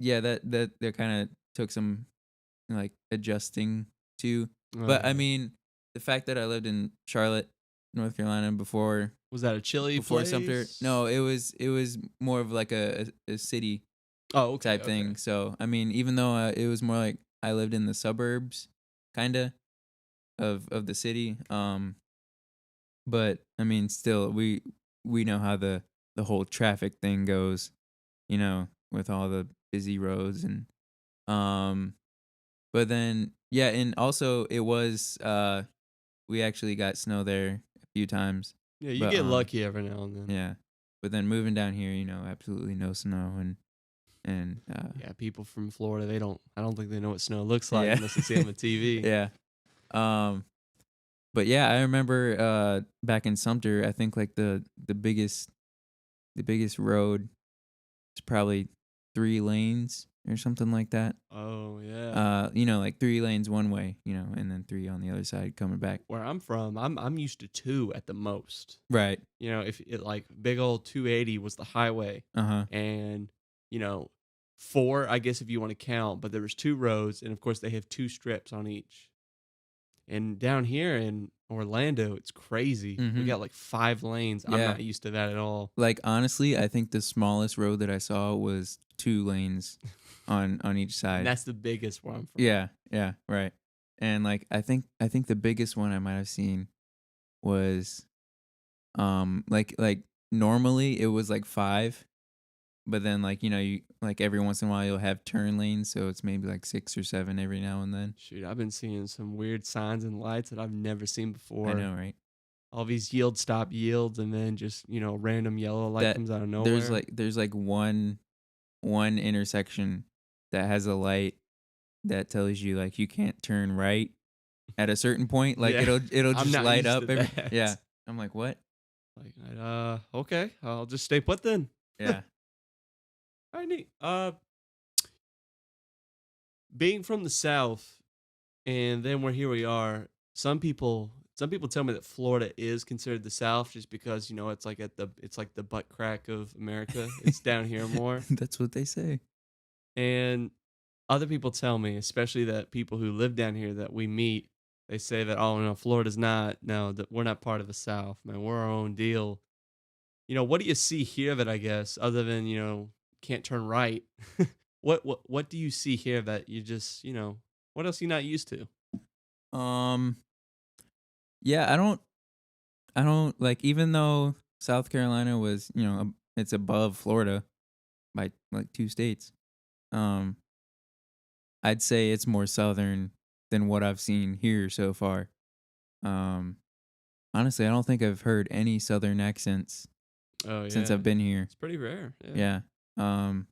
Speaker 2: yeah, that kind of took some like adjusting to.
Speaker 1: Oh
Speaker 2: But I
Speaker 1: yeah.
Speaker 2: mean, the fact that I lived in Charlotte, North Carolina
Speaker 1: Was that a chilly
Speaker 2: before Sumter. No,
Speaker 1: place?
Speaker 2: it was more of like a city
Speaker 1: Oh, okay,
Speaker 2: type
Speaker 1: okay.
Speaker 2: thing. So I mean, even though it was more like I lived in the suburbs, kinda of the city. But I mean, still we know how the whole traffic thing goes. With all the busy roads and um. But then yeah, and also it was we actually got snow there a few times,
Speaker 1: Yeah, you
Speaker 2: but
Speaker 1: get lucky every now and then.
Speaker 2: yeah. But then moving down here, absolutely no snow and
Speaker 1: Yeah, people from Florida, they don't I don't think they know what snow looks like
Speaker 2: yeah.
Speaker 1: unless they see it on the TV.
Speaker 2: Yeah. Um but yeah, I remember back in Sumter, I think like the biggest road is probably 3 lanes or something like that.
Speaker 1: Oh, yeah.
Speaker 2: Like 3 lanes one way, and then three on the other side coming back.
Speaker 1: Where I'm from, I'm used to 2 at the most.
Speaker 2: Right.
Speaker 1: If it like big old 280 was the highway
Speaker 2: Uh-huh.
Speaker 1: and, you know, 4, I guess if you want to count, but there was 2 roads and of course they have 2 strips on each. And down here in Orlando, it's crazy. We
Speaker 2: Mhm.
Speaker 1: got like 5 lanes. I'm
Speaker 2: Yeah.
Speaker 1: not used to that at all.
Speaker 2: Like honestly, I think the smallest road that I saw was 2 lanes on each
Speaker 1: And
Speaker 2: side.
Speaker 1: that's the biggest where I'm from.
Speaker 2: Yeah, yeah, right. And like I think the biggest one I might have seen was like normally it was like 5, but then like you like every once in a while you'll have turn lanes, so it's maybe like 6 or 7 every now and then.
Speaker 1: Shoot, I've been seeing some weird signs and lights that I've never seen
Speaker 2: I
Speaker 1: before.
Speaker 2: know, right?
Speaker 1: All these yield stop yields and then just, random yellow light
Speaker 2: That
Speaker 1: comes out of
Speaker 2: there's
Speaker 1: nowhere.
Speaker 2: like there's like one intersection that has a light that tells you like you can't turn right at a certain point. Like
Speaker 1: Yeah.
Speaker 2: it'll
Speaker 1: I'm
Speaker 2: just
Speaker 1: not
Speaker 2: light
Speaker 1: used to
Speaker 2: up every yeah.
Speaker 1: that.
Speaker 2: I'm like, "What?"
Speaker 1: Like, okay, I'll just stay put then.
Speaker 2: Yeah.
Speaker 1: All right, neat. Being from the South, and then here we are. Some people tell me that Florida is considered the South just because it's like the butt crack of America. It's down here more,
Speaker 2: That's what they say.
Speaker 1: and other people tell me, especially that people who live down here that we meet, they say that oh no, Florida's not. No, that we're not part of the South, man. We're our own deal. What do you see here that I guess other than can't turn right. What do you see here that you just, what else you not used to?
Speaker 2: Um, yeah, I don't like even though South Carolina was, it's above Florida by like 2 states. Um, I'd say it's more southern than what I've seen here so far. Um, Honestly, I don't think I've heard any southern accents
Speaker 1: Oh
Speaker 2: since
Speaker 1: yeah.
Speaker 2: I've been here.
Speaker 1: It's pretty rare. Yeah.
Speaker 2: Yeah. Um,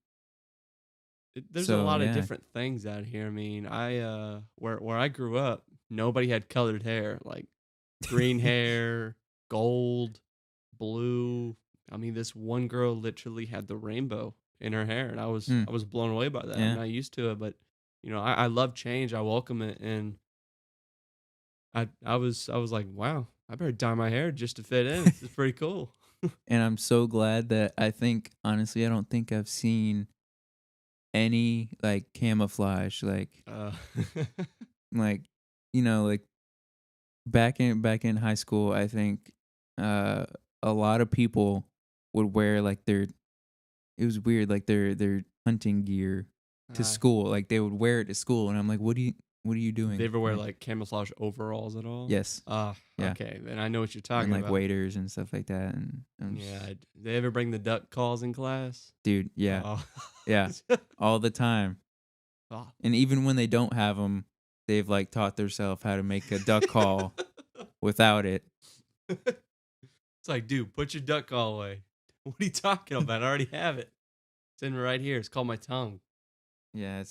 Speaker 1: There's a
Speaker 2: so
Speaker 1: lot of
Speaker 2: yeah.
Speaker 1: different things out here. I mean, where I grew up, nobody had colored hair, like green hair, gold, blue. I mean, this one girl literally had the rainbow in her hair, and I was
Speaker 2: Hmm,
Speaker 1: I was blown away by that. I'm
Speaker 2: yeah.
Speaker 1: not used to it, but I love change. I welcome it, and I was like, wow, I better dye my hair just to fit in. This is pretty cool.
Speaker 2: And I'm so glad that I think honestly I don't think I've seen any like camouflage
Speaker 1: Uh,
Speaker 2: like like back in high school I think uh a lot of people would wear like their it was weird like their hunting gear to
Speaker 1: uh,
Speaker 2: school, like they would wear it to school and I'm like what are you
Speaker 1: did they
Speaker 2: doing,
Speaker 1: ever wear
Speaker 2: like
Speaker 1: like camouflage overalls at all?
Speaker 2: yes, yeah,
Speaker 1: Okay, then I know what you're
Speaker 2: and
Speaker 1: talking
Speaker 2: like
Speaker 1: about.
Speaker 2: waiters and stuff like that and
Speaker 1: Yeah, they ever bring the duck calls in class?
Speaker 2: dude, yeah,
Speaker 1: Oh,
Speaker 2: yeah, all the time.
Speaker 1: oh.
Speaker 2: And even when they don't have them, they've like taught themselves how to make a duck call without it.
Speaker 1: It's like, dude, put your duck call away. What are you talking about? I already have it. It's in right here. It's called my tongue.
Speaker 2: Yeah,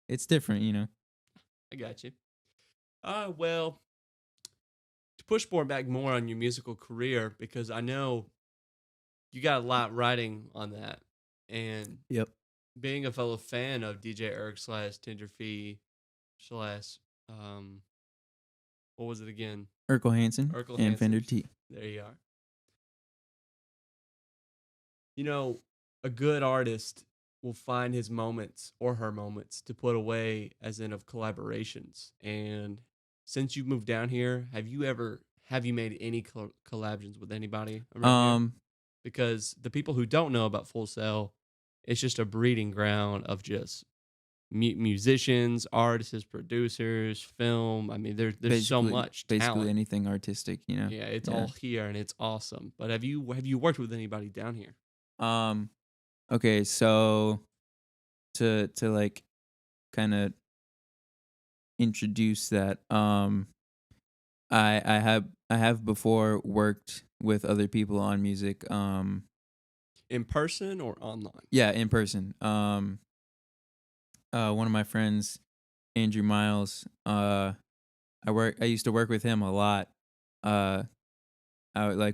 Speaker 2: it's different.
Speaker 1: I got you. Well, to push back more on your musical career, because I know you got a lot riding on that. And
Speaker 2: Yep.
Speaker 1: being a fellow fan of DJ Erk slash Tenderfee slash, um, what was it again?
Speaker 2: Urkel Hansen
Speaker 1: Urkel
Speaker 2: and Fender
Speaker 1: Hansen.
Speaker 2: T.
Speaker 1: There you are. You know, a good artist will find his moments or her moments to put away as in of collaborations. And since you've moved down here, have you made any collaborations with anybody around here?
Speaker 2: Um,
Speaker 1: Because the people who don't know about Full Sail, it's just a breeding ground of just musicians, artists, producers, film. I mean, there's so much
Speaker 2: basically
Speaker 1: talent.
Speaker 2: anything artistic.
Speaker 1: Yeah, it's
Speaker 2: Yeah.
Speaker 1: all here and it's awesome. But have you worked with anybody down here?
Speaker 2: Um, okay, so to like kind of introduce that, I have before worked with other people on music.
Speaker 1: In person or online?
Speaker 2: Yeah, in person. One of my friends, Andrew Miles. I used to work with him a lot. Uh,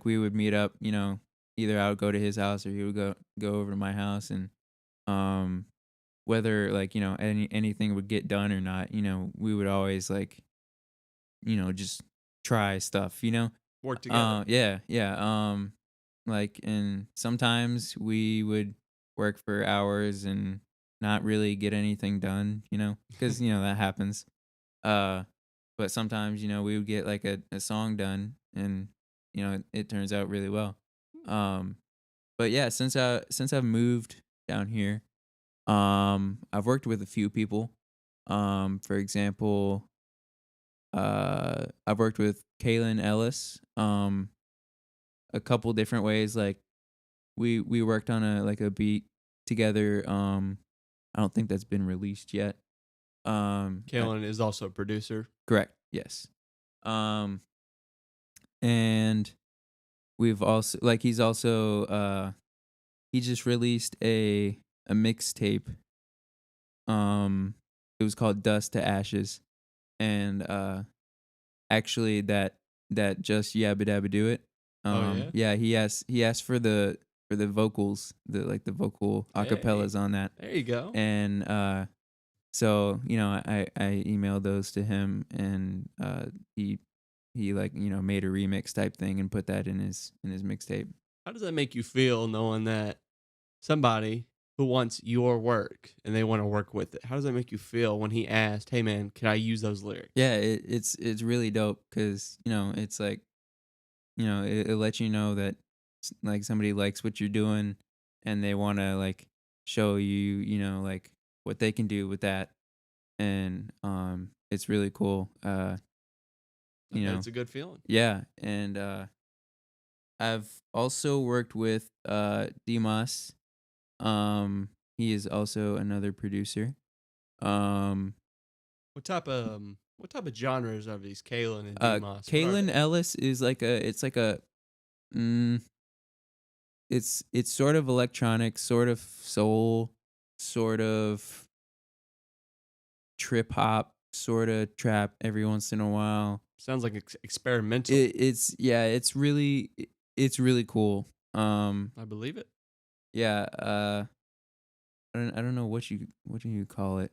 Speaker 2: we would meet up. Either I would go to his house or he would go over to my house, and um, whether anything would get done or not, we would always just try stuff.
Speaker 1: Work together.
Speaker 2: Yeah, yeah. And sometimes we would work for hours and not really get anything done, because that happens. Uh, but sometimes we would get like a song done, and it turns out really well. Um, but yeah, since I've moved down here, I've worked with a few people. For example, I've worked with Kaylin Ellis. A couple different ways. Like we worked on a beat together. I don't think that's been released yet.
Speaker 1: Kalen is also a producer.
Speaker 2: Correct. Yes. Um, and we've also he's also he just released a mixtape. It was called Dust to Ashes, and actually that just Yabba Dabba Do It.
Speaker 1: Oh yeah.
Speaker 2: Yeah, he asked for the vocals, the vocal
Speaker 1: Hey,
Speaker 2: acapellas on that,
Speaker 1: there you go.
Speaker 2: and so I emailed those to him, and he made a remix type thing and put that in his mixtape.
Speaker 1: How does that make you feel knowing that somebody who wants your work and they want to work with it? How does that make you feel when he asked, "Hey man, can I use those lyrics?"
Speaker 2: Yeah, it's really dope because it's like it lets you know that like somebody likes what you're doing, and they want to like show you, like what they can do with that, and it's really
Speaker 1: I
Speaker 2: cool.
Speaker 1: bet
Speaker 2: You know,
Speaker 1: it's a good feeling.
Speaker 2: yeah, and I've also worked with Dimas. He is also another producer. Um,
Speaker 1: What type of genres are these, Kalen and Demos? What are
Speaker 2: Kalen
Speaker 1: they?
Speaker 2: Ellis is like mm, it's sort of electronic, sort of soul, sort of trip hop, sort of trap every once in a while.
Speaker 1: Sounds like experimental.
Speaker 2: It's yeah, it's really cool.
Speaker 1: I believe it.
Speaker 2: Yeah, I don't know what you call it.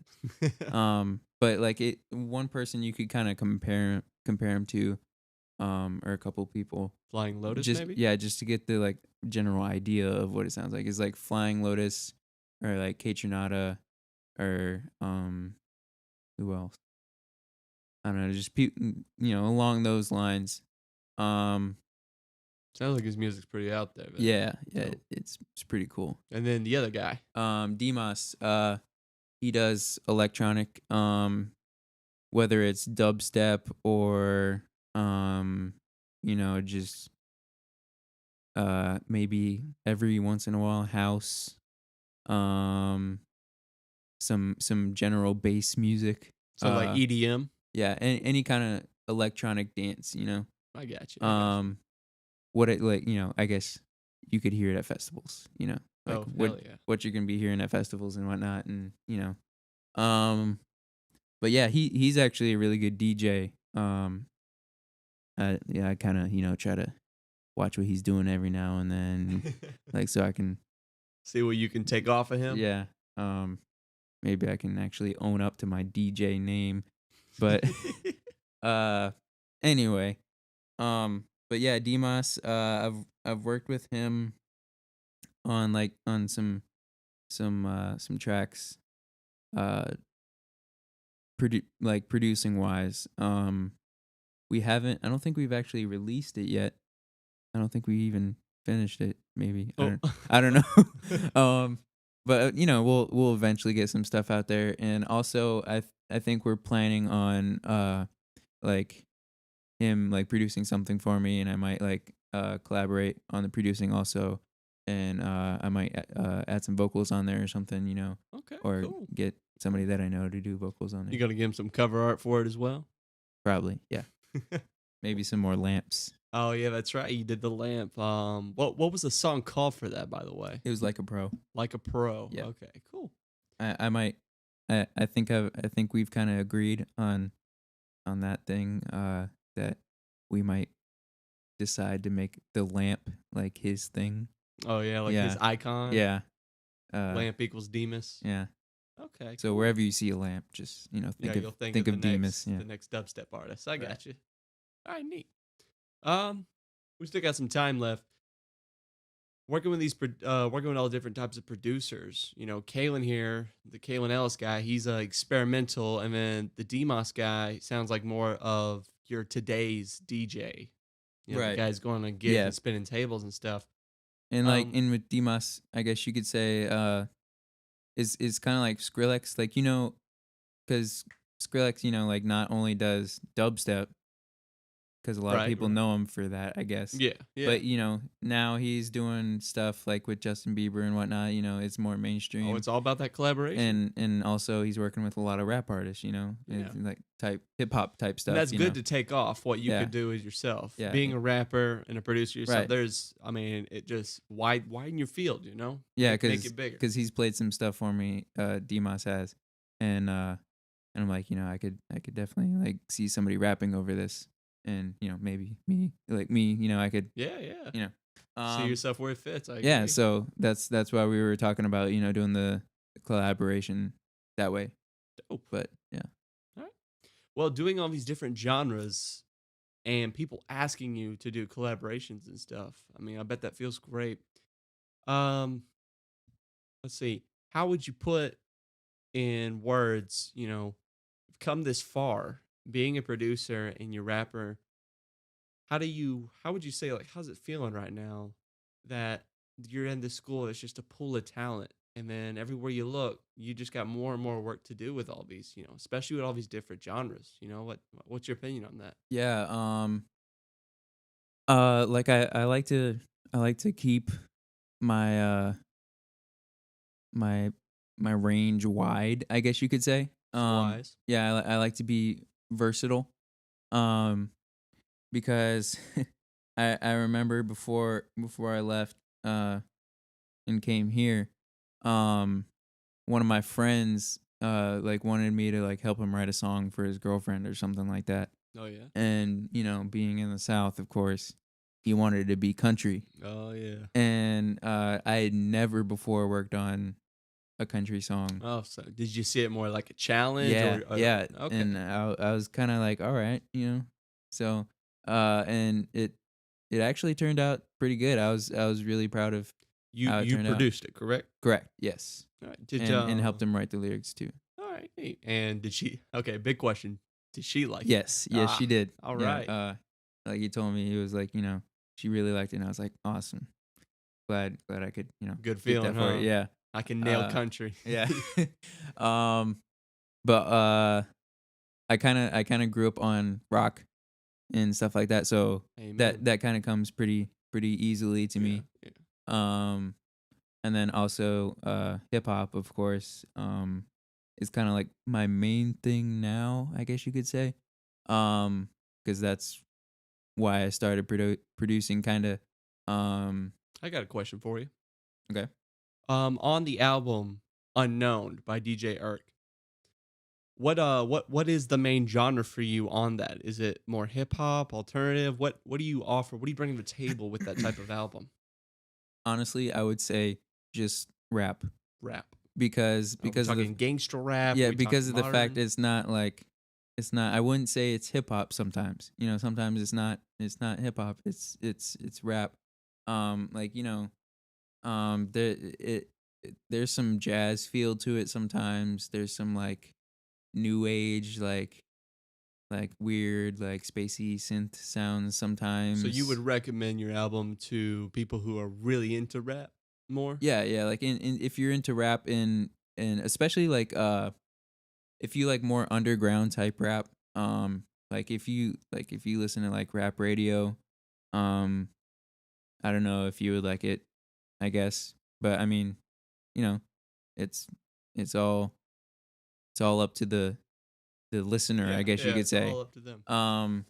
Speaker 2: But like one person you could kind of compare him to, or a couple people.
Speaker 1: Flying Lotus,
Speaker 2: Just
Speaker 1: maybe.
Speaker 2: yeah, just to get the like general idea of what it sounds like. It's like Flying Lotus, or like Kaytranada, or who else? I don't know, just along those lines. Um,
Speaker 1: Sounds like his music's pretty out there, man.
Speaker 2: yeah, yeah,
Speaker 1: So,
Speaker 2: it's pretty cool.
Speaker 1: and then the other guy.
Speaker 2: Dimas, he does electronic, whether it's dubstep or just maybe every once in a while house, um, some general bass music,
Speaker 1: So like EDM.
Speaker 2: yeah, any kind of electronic dance,
Speaker 1: I got you. I got you.
Speaker 2: um, what it like, I guess you could hear it at festivals, like
Speaker 1: Oh hell yeah.
Speaker 2: what you're gonna be hearing at festivals and whatnot, and um, but yeah, he's actually a really good DJ. Yeah, I kind of try to watch what he's doing every now and then, like so I can,
Speaker 1: See what you can take off of him.
Speaker 2: yeah, maybe I can actually own up to my DJ name, but uh, anyway, but yeah, Dimas, I've worked with him on some tracks, uh, producing wise. We haven't. I don't think we've actually released it yet. I don't think we even finished it. Maybe I
Speaker 1: Oh.
Speaker 2: don't. I don't know. But we'll eventually get some stuff out there, and also I think we're planning on like him like producing something for me, and I might like collaborate on the producing also, and I might add some vocals on there or something,
Speaker 1: Okay,
Speaker 2: or
Speaker 1: cool.
Speaker 2: get somebody that I know to do vocals on there.
Speaker 1: You gotta give him some cover art for it as well.
Speaker 2: Probably, yeah. Maybe some more lamps.
Speaker 1: Oh yeah, that's right. You did the lamp. What was the song called for that, by the way?
Speaker 2: It was like a pro.
Speaker 1: Like a Pro.
Speaker 2: Yeah.
Speaker 1: Okay, cool.
Speaker 2: I might. I think we've kind of agreed on that thing. That we might decide to make the lamp like his thing.
Speaker 1: Oh yeah, like his
Speaker 2: Yeah.
Speaker 1: icon.
Speaker 2: Yeah.
Speaker 1: Lamp equals Demas.
Speaker 2: Yeah.
Speaker 1: Okay,
Speaker 2: So
Speaker 1: cool.
Speaker 2: wherever you see a lamp, just
Speaker 1: Yeah, you'll think
Speaker 2: think
Speaker 1: of
Speaker 2: of Demas. Yeah.
Speaker 1: the next dubstep artist. I
Speaker 2: Right.
Speaker 1: got you. All right, neat. Um, we still got some time left. Working with all different types of producers. Kalen here, the Kalen Ellis guy, he's experimental, and then the Demos guy sounds like more of your today's DJ. The
Speaker 2: Right.
Speaker 1: guy's going on gigs
Speaker 2: Yeah.
Speaker 1: and spinning tables and stuff.
Speaker 2: And like
Speaker 1: Um,
Speaker 2: in with Dimas, I guess you could say is kind of like Skrillex, like because Skrillex, like not only does dubstep, because a lot of
Speaker 1: right,
Speaker 2: people
Speaker 1: right.
Speaker 2: know him for that, I guess.
Speaker 1: Yeah, yeah.
Speaker 2: But now he's doing stuff like with Justin Bieber and whatnot. It's more
Speaker 1: Oh,
Speaker 2: mainstream,
Speaker 1: it's all about that collaboration.
Speaker 2: and also he's working with a lot of rap artists.
Speaker 1: Yeah.
Speaker 2: It's like type hip hop type
Speaker 1: And
Speaker 2: stuff.
Speaker 1: that's good to take off what you
Speaker 2: Yeah,
Speaker 1: could do as yourself.
Speaker 2: yeah,
Speaker 1: Being a rapper and a producer yourself,
Speaker 2: right.
Speaker 1: it just widen your field.
Speaker 2: Yeah,
Speaker 1: Make it bigger.
Speaker 2: because he's played some stuff for me. Dimas has, and I'm like, I could definitely like see somebody rapping over this, and maybe me, I could,
Speaker 1: Yeah, yeah.
Speaker 2: you know,
Speaker 1: See
Speaker 2: um,
Speaker 1: yourself where it fits. I
Speaker 2: yeah.
Speaker 1: agree.
Speaker 2: So that's why we were talking about doing the collaboration that way.
Speaker 1: Dope.
Speaker 2: But yeah,
Speaker 1: All right. Well, doing all these different genres and people asking you to do collaborations and stuff. I mean, I bet that feels great. Um, let's see. How would you put in words, you've come this far being a producer and your rapper. How would you say, like, how's it feeling right now that you're in this school that's just a pool of talent. And then everywhere you look, you just got more and more work to do with all these, especially with all these different genres. What's your opinion on that?
Speaker 2: Yeah. Like I like to keep my my my range wide, I guess you could say.
Speaker 1: It's wise.
Speaker 2: Yeah, I like to be versatile. Um, because I remember before I left and came here, um, one of my friends like wanted me to like help him write a song for his girlfriend or something like that.
Speaker 1: Oh yeah.
Speaker 2: And being in the South, of course, he wanted it to be country.
Speaker 1: Oh yeah.
Speaker 2: And I had never before worked on a country song.
Speaker 1: Oh, so did you see it more like a challenge
Speaker 2: Yeah,
Speaker 1: or
Speaker 2: yeah,
Speaker 1: okay.
Speaker 2: and I was kind of like, all right, So, and it actually turned out pretty good. I was really proud of
Speaker 1: You
Speaker 2: how it
Speaker 1: you
Speaker 2: turned out.
Speaker 1: produced it, correct?
Speaker 2: Correct. Yes,
Speaker 1: All right. Did
Speaker 2: and helped him write the lyrics too.
Speaker 1: all right, neat. And did she okay, big question. Did she like it?
Speaker 2: Yes, yes,
Speaker 1: Ah,
Speaker 2: she did.
Speaker 1: all
Speaker 2: Yeah.
Speaker 1: right.
Speaker 2: Like he told me, he was like, she really liked it, and I was like, awesome. Glad I could,
Speaker 1: Good
Speaker 2: get
Speaker 1: feeling,
Speaker 2: that for it.
Speaker 1: huh?
Speaker 2: Yeah.
Speaker 1: I can nail
Speaker 2: Uh,
Speaker 1: country.
Speaker 2: yeah. um, but I kind of grew up on rock and stuff like that, so
Speaker 1: Amen.
Speaker 2: that kind of comes pretty easily to
Speaker 1: Yeah,
Speaker 2: me.
Speaker 1: yeah.
Speaker 2: Um, and then also hip hop, of course, is kind of like my main thing now, I guess you could say. Because that's why I started producing kind of. Um,
Speaker 1: I got a question for you.
Speaker 2: okay.
Speaker 1: On the album Unknown by DJ ERK, what is the main genre for you on that? Is it more hip hop, alternative? What do you offer? What do you bring to the table with that type of album?
Speaker 2: Honestly, I would say just rap
Speaker 1: Rap. Are we
Speaker 2: because of the
Speaker 1: talking gangster rap? Are
Speaker 2: yeah
Speaker 1: we
Speaker 2: because
Speaker 1: talking
Speaker 2: of the fact
Speaker 1: modern?
Speaker 2: it's not like it's not. I wouldn't say it's hip hop. Sometimes sometimes it's not hip hop. It's rap. Like there there's some jazz feel to it. Sometimes there's some like new age like weird like spacey synth sounds.
Speaker 1: So you would
Speaker 2: Sometimes
Speaker 1: recommend your album to people who are really into rap more?
Speaker 2: yeah, yeah, like if you're into rap and especially like if you like more underground type rap, like if you listen to like rap radio, um I don't know if you would like it, I guess. But I mean, you know, it's it's all it's all up to the listener, I
Speaker 1: Yeah,
Speaker 2: guess you
Speaker 1: yeah,
Speaker 2: could
Speaker 1: it's
Speaker 2: say.
Speaker 1: all up to them.
Speaker 2: Um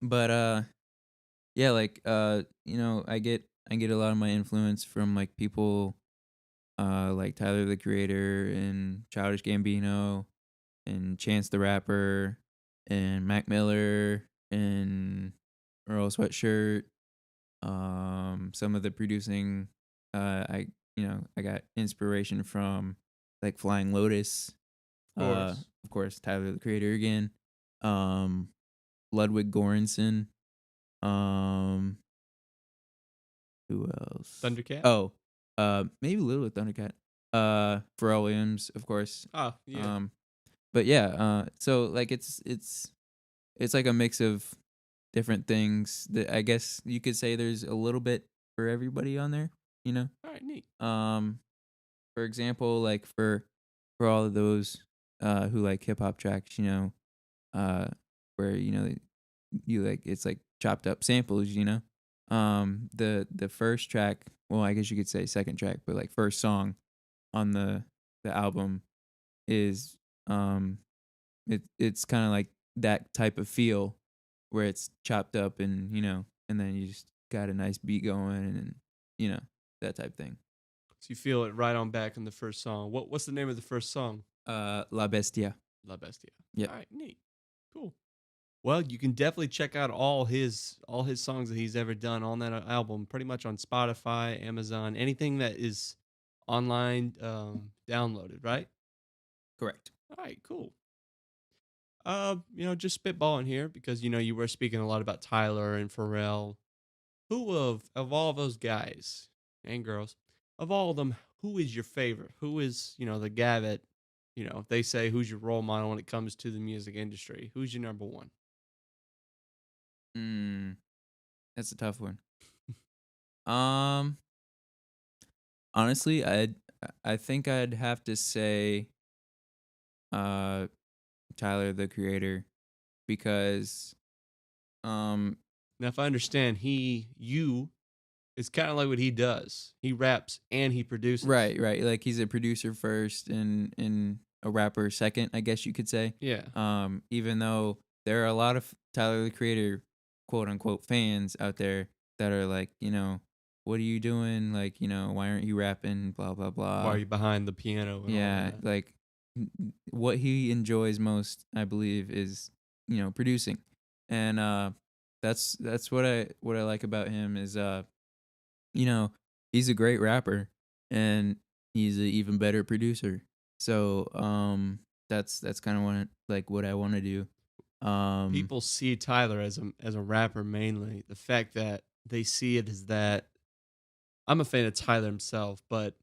Speaker 2: but yeah, like I get a lot of my influence from like people like Tyler the Creator and Childish Gambino and Chance the Rapper and Mac Miller and Earl Sweatshirt. Some of the producing, I got inspiration from like Flying Lotus.
Speaker 1: Of course.
Speaker 2: Of course, Tyler the Creator again. Um, Ludwig Göransson. Um, who else?
Speaker 1: Thundercat?
Speaker 2: Oh, maybe a little with Thundercat. Pharrell Williams, of course.
Speaker 1: Oh, yeah.
Speaker 2: Um, but yeah, so like it's like a mix of different things that I guess you could say there's a little bit for everybody on there, you know?
Speaker 1: All right, neat.
Speaker 2: Um for example, like for all of those who like hip hop tracks, uh where you like it's like chopped up samples, the first track, well, I guess you could say second track, but like first song on the album is it's kind of like that type of feel where it's chopped up and and then you just got a nice beat going and you know that type thing.
Speaker 1: So you feel it right on back in the first song. What's the name of the first song?
Speaker 2: La Bestia.
Speaker 1: La Bestia.
Speaker 2: Yep.
Speaker 1: All right, neat. Cool. Well, you can definitely check out all his songs that he's ever done on that album, pretty much on Spotify, Amazon, anything that is online downloaded, right?
Speaker 2: Correct.
Speaker 1: All right, cool. Just spitballing here because you were speaking a lot about Tyler and Pharrell. Who of all those guys and girls, of all of them, who is your favorite? Who is, the guy that, if they say who's your role model when it comes to the music industry, who's your number one?
Speaker 2: Mm, that's a tough one. Um Honestly, I think I'd have to say uh Tyler the Creator because um
Speaker 1: Now, if I understand, you is kind of like what he does. He raps and he produces.
Speaker 2: right, like he's a producer first and a rapper second, I guess you could say.
Speaker 1: Yeah.
Speaker 2: Even though there are a lot of Tyler the Creator quote unquote fans out there that are like, what are you doing? Like, why aren't you rapping? Blah blah
Speaker 1: Why are
Speaker 2: blah.
Speaker 1: you behind the piano and all
Speaker 2: Yeah,
Speaker 1: that?
Speaker 2: like what he enjoys most, I believe, is producing, and that's what I like about him is you know he's a great rapper and he's an even better producer. So that's kind of what I want to do. Um,
Speaker 1: People see Tyler as a rapper mainly. The fact that they see it as that I'm a fan of Tyler himself, but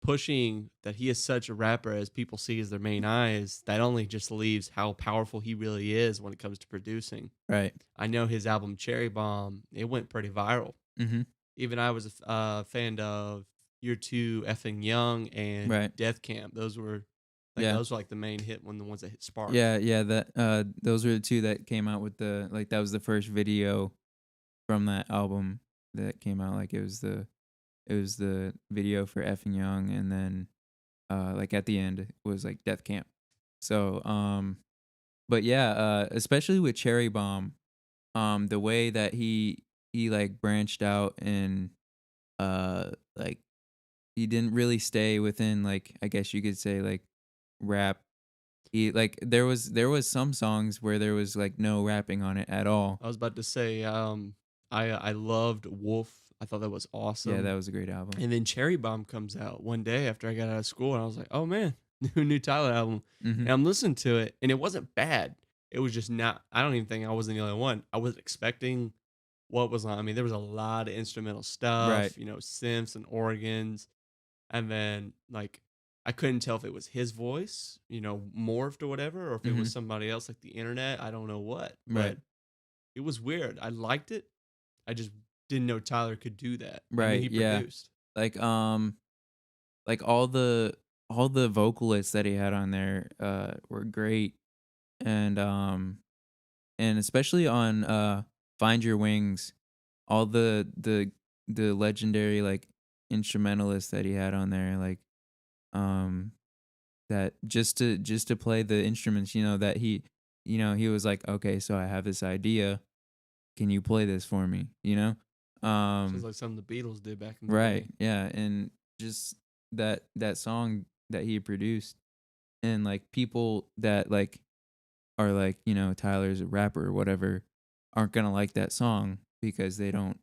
Speaker 1: pushing that he is such a rapper as people see as their main eyes, that only just leaves how powerful he really is when it comes to producing.
Speaker 2: right.
Speaker 1: I know his album Cherry Bomb, it went pretty viral.
Speaker 2: Mm-hmm.
Speaker 1: Even I was a fan of Year Two, Effing Young, and
Speaker 2: Right.
Speaker 1: Death Camp. Those were
Speaker 2: Yeah.
Speaker 1: the main hit one, the ones that hit sparked.
Speaker 2: Yeah. That those were the two that came out with that was the first video from that album that came out. Like it was the video for effing young, and then like at the end it was like death camp. So but yeah, especially with cherry bomb, the way that he like branched out and like he didn't really stay within, like, I guess you could say, like, rap. He like there was some songs where there was like no rapping on it at all.
Speaker 1: I was about to say, I loved Wolf. I thought that was
Speaker 2: Yeah, that
Speaker 1: awesome.
Speaker 2: was a great album.
Speaker 1: And then Cherry Bomb comes out one day after I got out of school, and I was like, oh man, new Tyler album.
Speaker 2: Mhm.
Speaker 1: And I'm listening to it, and it wasn't bad. It was just not. I don't even think I wasn't the only one. I was expecting what was on. I mean, there was a lot of instrumental
Speaker 2: Right.
Speaker 1: stuff, synths and organs, and then like I couldn't tell if it was his voice, morphed or whatever, or if it was
Speaker 2: Mhm.
Speaker 1: somebody else like the internet. I don't know what,
Speaker 2: Right.
Speaker 1: but it was weird. I liked it. I just didn't know Tyler could do that. I knew
Speaker 2: Right.
Speaker 1: he
Speaker 2: Yeah.
Speaker 1: produced.
Speaker 2: Like like all the vocalists that he had on there were great, and especially on Find Your Wings, all the legendary like instrumentalists that he had on there, like um that just to play the instruments, that he was like, okay, so I have this idea, can you play this for me,
Speaker 1: Sounds
Speaker 2: um
Speaker 1: like something the Beatles did back in the
Speaker 2: right,
Speaker 1: day.
Speaker 2: yeah, and just that song that he produced, and like people that like are like, Tyler's a rapper or whatever, aren't gonna like that song because they don't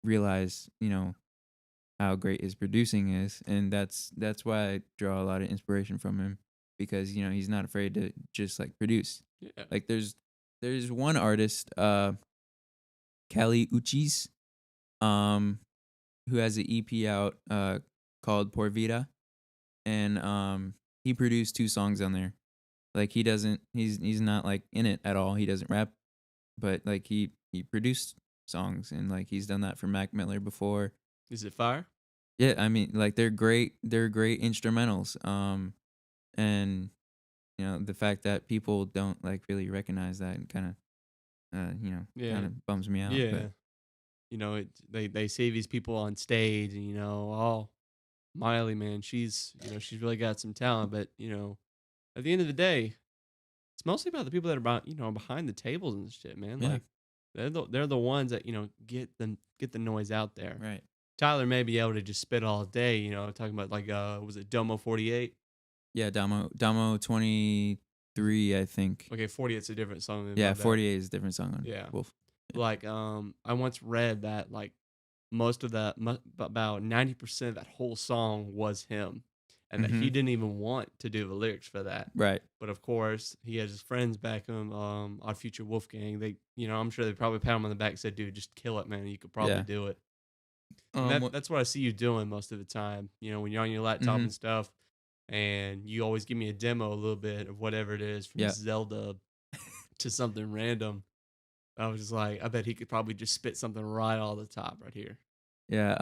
Speaker 2: realize, how great his producing is, and that's why I draw a lot of inspiration from him, because he's not afraid to just like produce.
Speaker 1: Yeah.
Speaker 2: Like there's one artist, Kali Uchis, um, who has an EP out called Por Vida, and he produced two songs on there. Like he's not like in it at all. He doesn't rap, but like he produced songs, and like he's done that for Mac Miller before.
Speaker 1: Is it fire?
Speaker 2: Yeah, I mean, like they're great instrumentals. And the fact that people don't like really recognize that, and kind of
Speaker 1: Yeah.
Speaker 2: kind of bums me out. But
Speaker 1: Yeah. They see these people on stage and oh, Miley, man, she's really got some talent, but at the end of the day, it's mostly about the people that are behind the tables and shit, man.
Speaker 2: yeah,
Speaker 1: Like they're the ones that get the noise out there.
Speaker 2: right.
Speaker 1: Tyler may be able to just spit all day, talking about like was it Domo 48?
Speaker 2: Yeah, Damo 23, I think.
Speaker 1: Okay, 48's a different song than
Speaker 2: Yeah,
Speaker 1: my bad.
Speaker 2: 48 is a different song on
Speaker 1: Yeah.
Speaker 2: Wolf. Yeah.
Speaker 1: Like I once read that like most of that about 90% of that whole song was him, and that
Speaker 2: Mm-hmm.
Speaker 1: he didn't even want to do the lyrics for that.
Speaker 2: Right.
Speaker 1: But of course, he has his friends back him, our future Wolfgang. They, I'm sure they probably pat him on the back and said, "Dude, just kill it, man. You could probably
Speaker 2: Yeah.
Speaker 1: do it." And that
Speaker 2: What?
Speaker 1: that's what I see you doing most of the time. When you're on your laptop
Speaker 2: Mm-hmm.
Speaker 1: and stuff, and you always give me a demo a little bit of whatever it is from
Speaker 2: Yeah.
Speaker 1: Zelda to something random. I was just like, I bet he could probably just spit something right all the top right here.
Speaker 2: Yeah.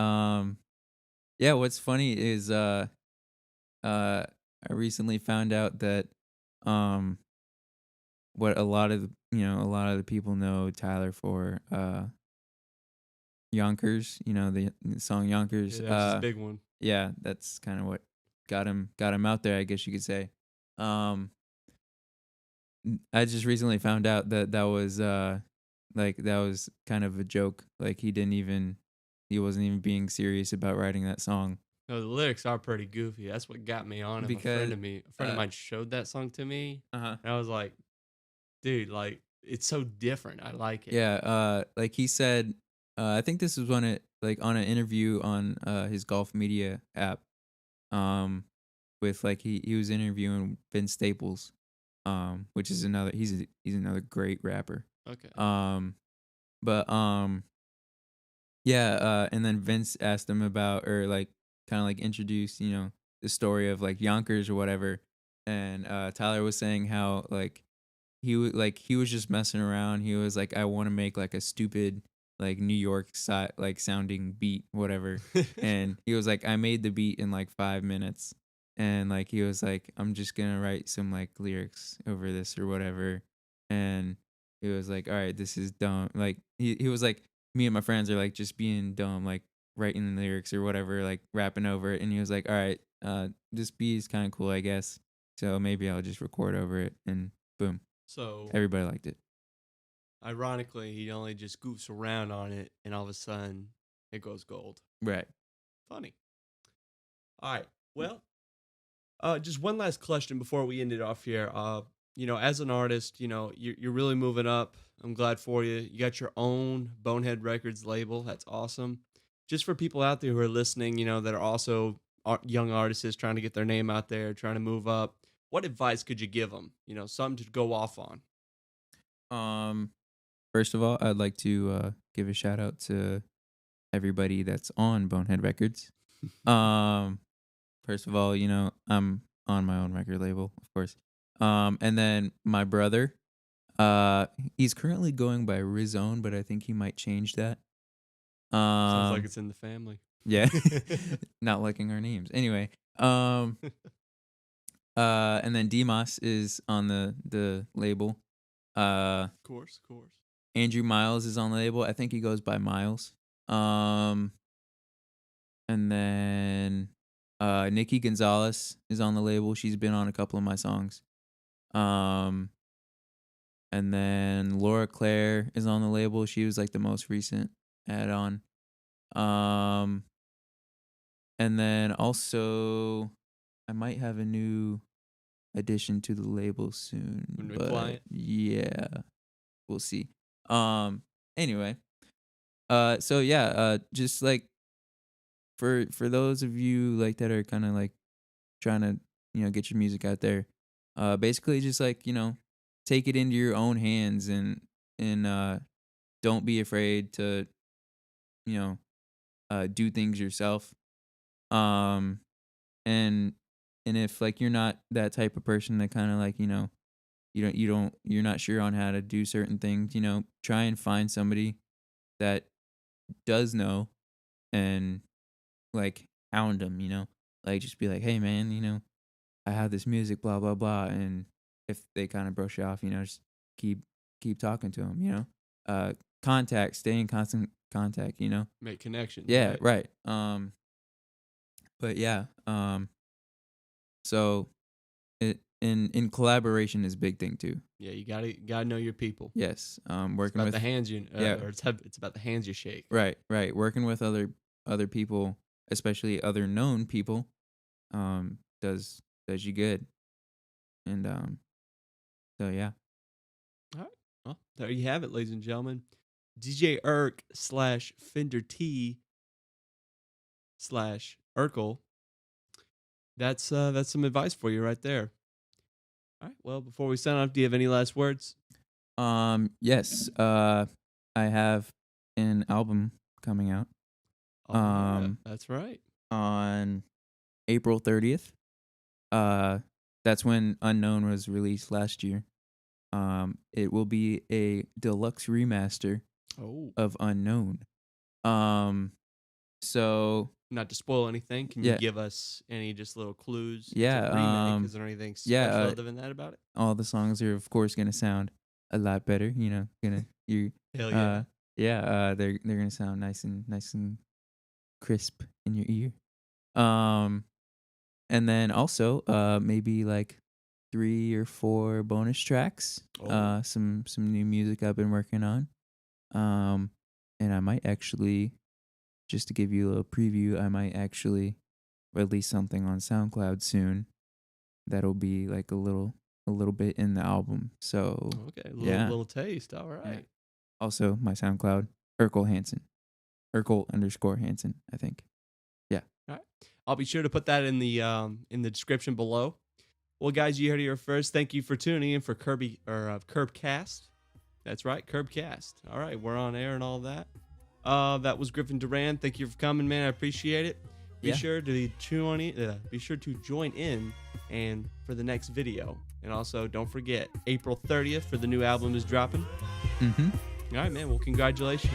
Speaker 2: Yeah, what's funny is I recently found out that um what a lot of a lot of the people know Tyler for Yonkers, the song
Speaker 1: Yeah,
Speaker 2: Yonkers.
Speaker 1: that's his big one.
Speaker 2: Yeah, that's kind of what got him out there, I guess you could say. Um I just recently found out that that was kind of a joke. Like he wasn't even being serious about writing that song
Speaker 1: No, the lyrics are pretty goofy. That's what got me on him.
Speaker 2: because
Speaker 1: A friend of mine showed that song to me,
Speaker 2: uh-huh.
Speaker 1: and I was like, dude, like it's so different. I like it.
Speaker 2: Yeah, like he said, I think this was on an interview on his golf media app. Um, with like he was interviewing Vince Staples, which is he's another great rapper.
Speaker 1: Okay.
Speaker 2: Um, but yeah, and then Vince asked him about or like kind of like introduced the story of like Yonkers or whatever, and Tyler was saying how like he was just messing around. He was like, I want to make like a stupid like New York like sounding beat, whatever. And he was like, I made the beat in like 5 minutes. And like he was like, I'm just gonna write some like lyrics over this or whatever. And he was like, all right, this is dumb. Like he was like, me and my friends are like just being dumb, like writing the lyrics or whatever, like rapping over it. And he was like, all right, this beat is kind of cool, I guess. So maybe I'll just record over it and boom.
Speaker 1: So,
Speaker 2: Everybody liked it.
Speaker 1: ironically, he only just goofs around on it, and all of a sudden, it goes gold.
Speaker 2: Right.
Speaker 1: Funny. All right. Well, just one last question before we end it off here. As an artist, you're really moving up. I'm glad for you. You got your own Bonehead Records label. That's awesome. Just for people out there who are listening, that are also young artists trying to get their name out there, trying to move up. What advice could you give them? Something to go off on.
Speaker 2: Um, First of all, I'd like to give a shout out to everybody that's on Bonehead Records. Um, First of all, I'm on my own record label, of course. And then my brother, he's currently going by Rizone, but I think he might change that.
Speaker 1: Sounds like
Speaker 2: Um,
Speaker 1: it's in the family.
Speaker 2: yeah, not liking our names. Anyway, um, and then Demas is on the label. Uh,
Speaker 1: Of course, of course.
Speaker 2: Andrew Miles is on the label. I think he goes by Miles. Um, and then Nikki Gonzalez is on the label. She's been on a couple of my songs. Um, and then Laura Claire is on the label. She was like the most recent add on. Um, and then also I might have a new addition to the label soon,
Speaker 1: When we
Speaker 2: but
Speaker 1: client.
Speaker 2: yeah, we'll see. Um, anyway, so yeah, just like for those of you like that are kind of like trying to get your music out there, basically just like take it into your own hands and don't be afraid to you know do things yourself. Um, and and if like you're not that type of person that kind of like you're not sure on how to do certain things, try and find somebody that does know and like hound them, like just be like, hey man, I have this music, blah blah blah, and if they kind of brush you off, just keep keep talking to them, stay in constant contact,
Speaker 1: Make connections,
Speaker 2: yeah,
Speaker 1: right?
Speaker 2: right. But yeah, so it in collaboration is a big thing too.
Speaker 1: Yeah, you gotta know your people.
Speaker 2: Yes,
Speaker 1: It's
Speaker 2: working
Speaker 1: about the
Speaker 2: with
Speaker 1: hands you,
Speaker 2: yeah,
Speaker 1: it's about the hands you shake.
Speaker 2: right, right, working with other people, especially other known people, does you good, and so yeah.
Speaker 1: All right. Well, there you have it, ladies and gentlemen. DJ Irk slash Fender T slash Urkel. That's some advice for you right there. All right. Well, before we sign off, do you have any last words?
Speaker 2: Yes, I have an album coming out
Speaker 1: Oh yeah,
Speaker 2: um
Speaker 1: that's right.
Speaker 2: on April 30th. Uh that's when Unknown was released last year. It will be a deluxe remaster
Speaker 1: Oh,
Speaker 2: of Unknown. Um so
Speaker 1: not to spoil anything, can you
Speaker 2: Yeah.
Speaker 1: give us any just little clues? It's a
Speaker 2: Yeah.
Speaker 1: remake. Is there anything
Speaker 2: Yeah.
Speaker 1: special other than that about it?
Speaker 2: All the songs are of course gonna sound a lot better. You know, gonna you
Speaker 1: Hell yeah.
Speaker 2: uh yeah, they're gonna sound nice and crisp in your ear. Um and then also maybe like 3 or 4 bonus tracks.
Speaker 1: Oh,
Speaker 2: Some new music I've been working on. Um and I might actually, just to give you a little preview, I might actually release something on SoundCloud soon that'll be like a little bit in the album. So
Speaker 1: okay.
Speaker 2: yeah.
Speaker 1: Little taste. All
Speaker 2: Yeah.
Speaker 1: right.
Speaker 2: Also my SoundCloud, Urkel Hansen. Urkel_Hansen, I think. Yeah.
Speaker 1: All right. I'll be sure to put that in the description below. Well, guys, you heard it here first. Thank you for tuning in for KirbKast. That's right, KirbKast. All right, we're on air and all that. That was Griffin Duran. Thank you for coming, man. I appreciate it. Be
Speaker 2: Yeah.
Speaker 1: sure to join in and for the next video. And also, don't forget, April 30th for the new album is dropping.
Speaker 2: Mm-hmm.
Speaker 1: All right, man. Well, congratulations.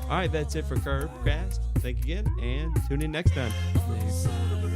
Speaker 1: All right, that's it for KirbKast. Thank you again, and tune in next time.
Speaker 2: Later.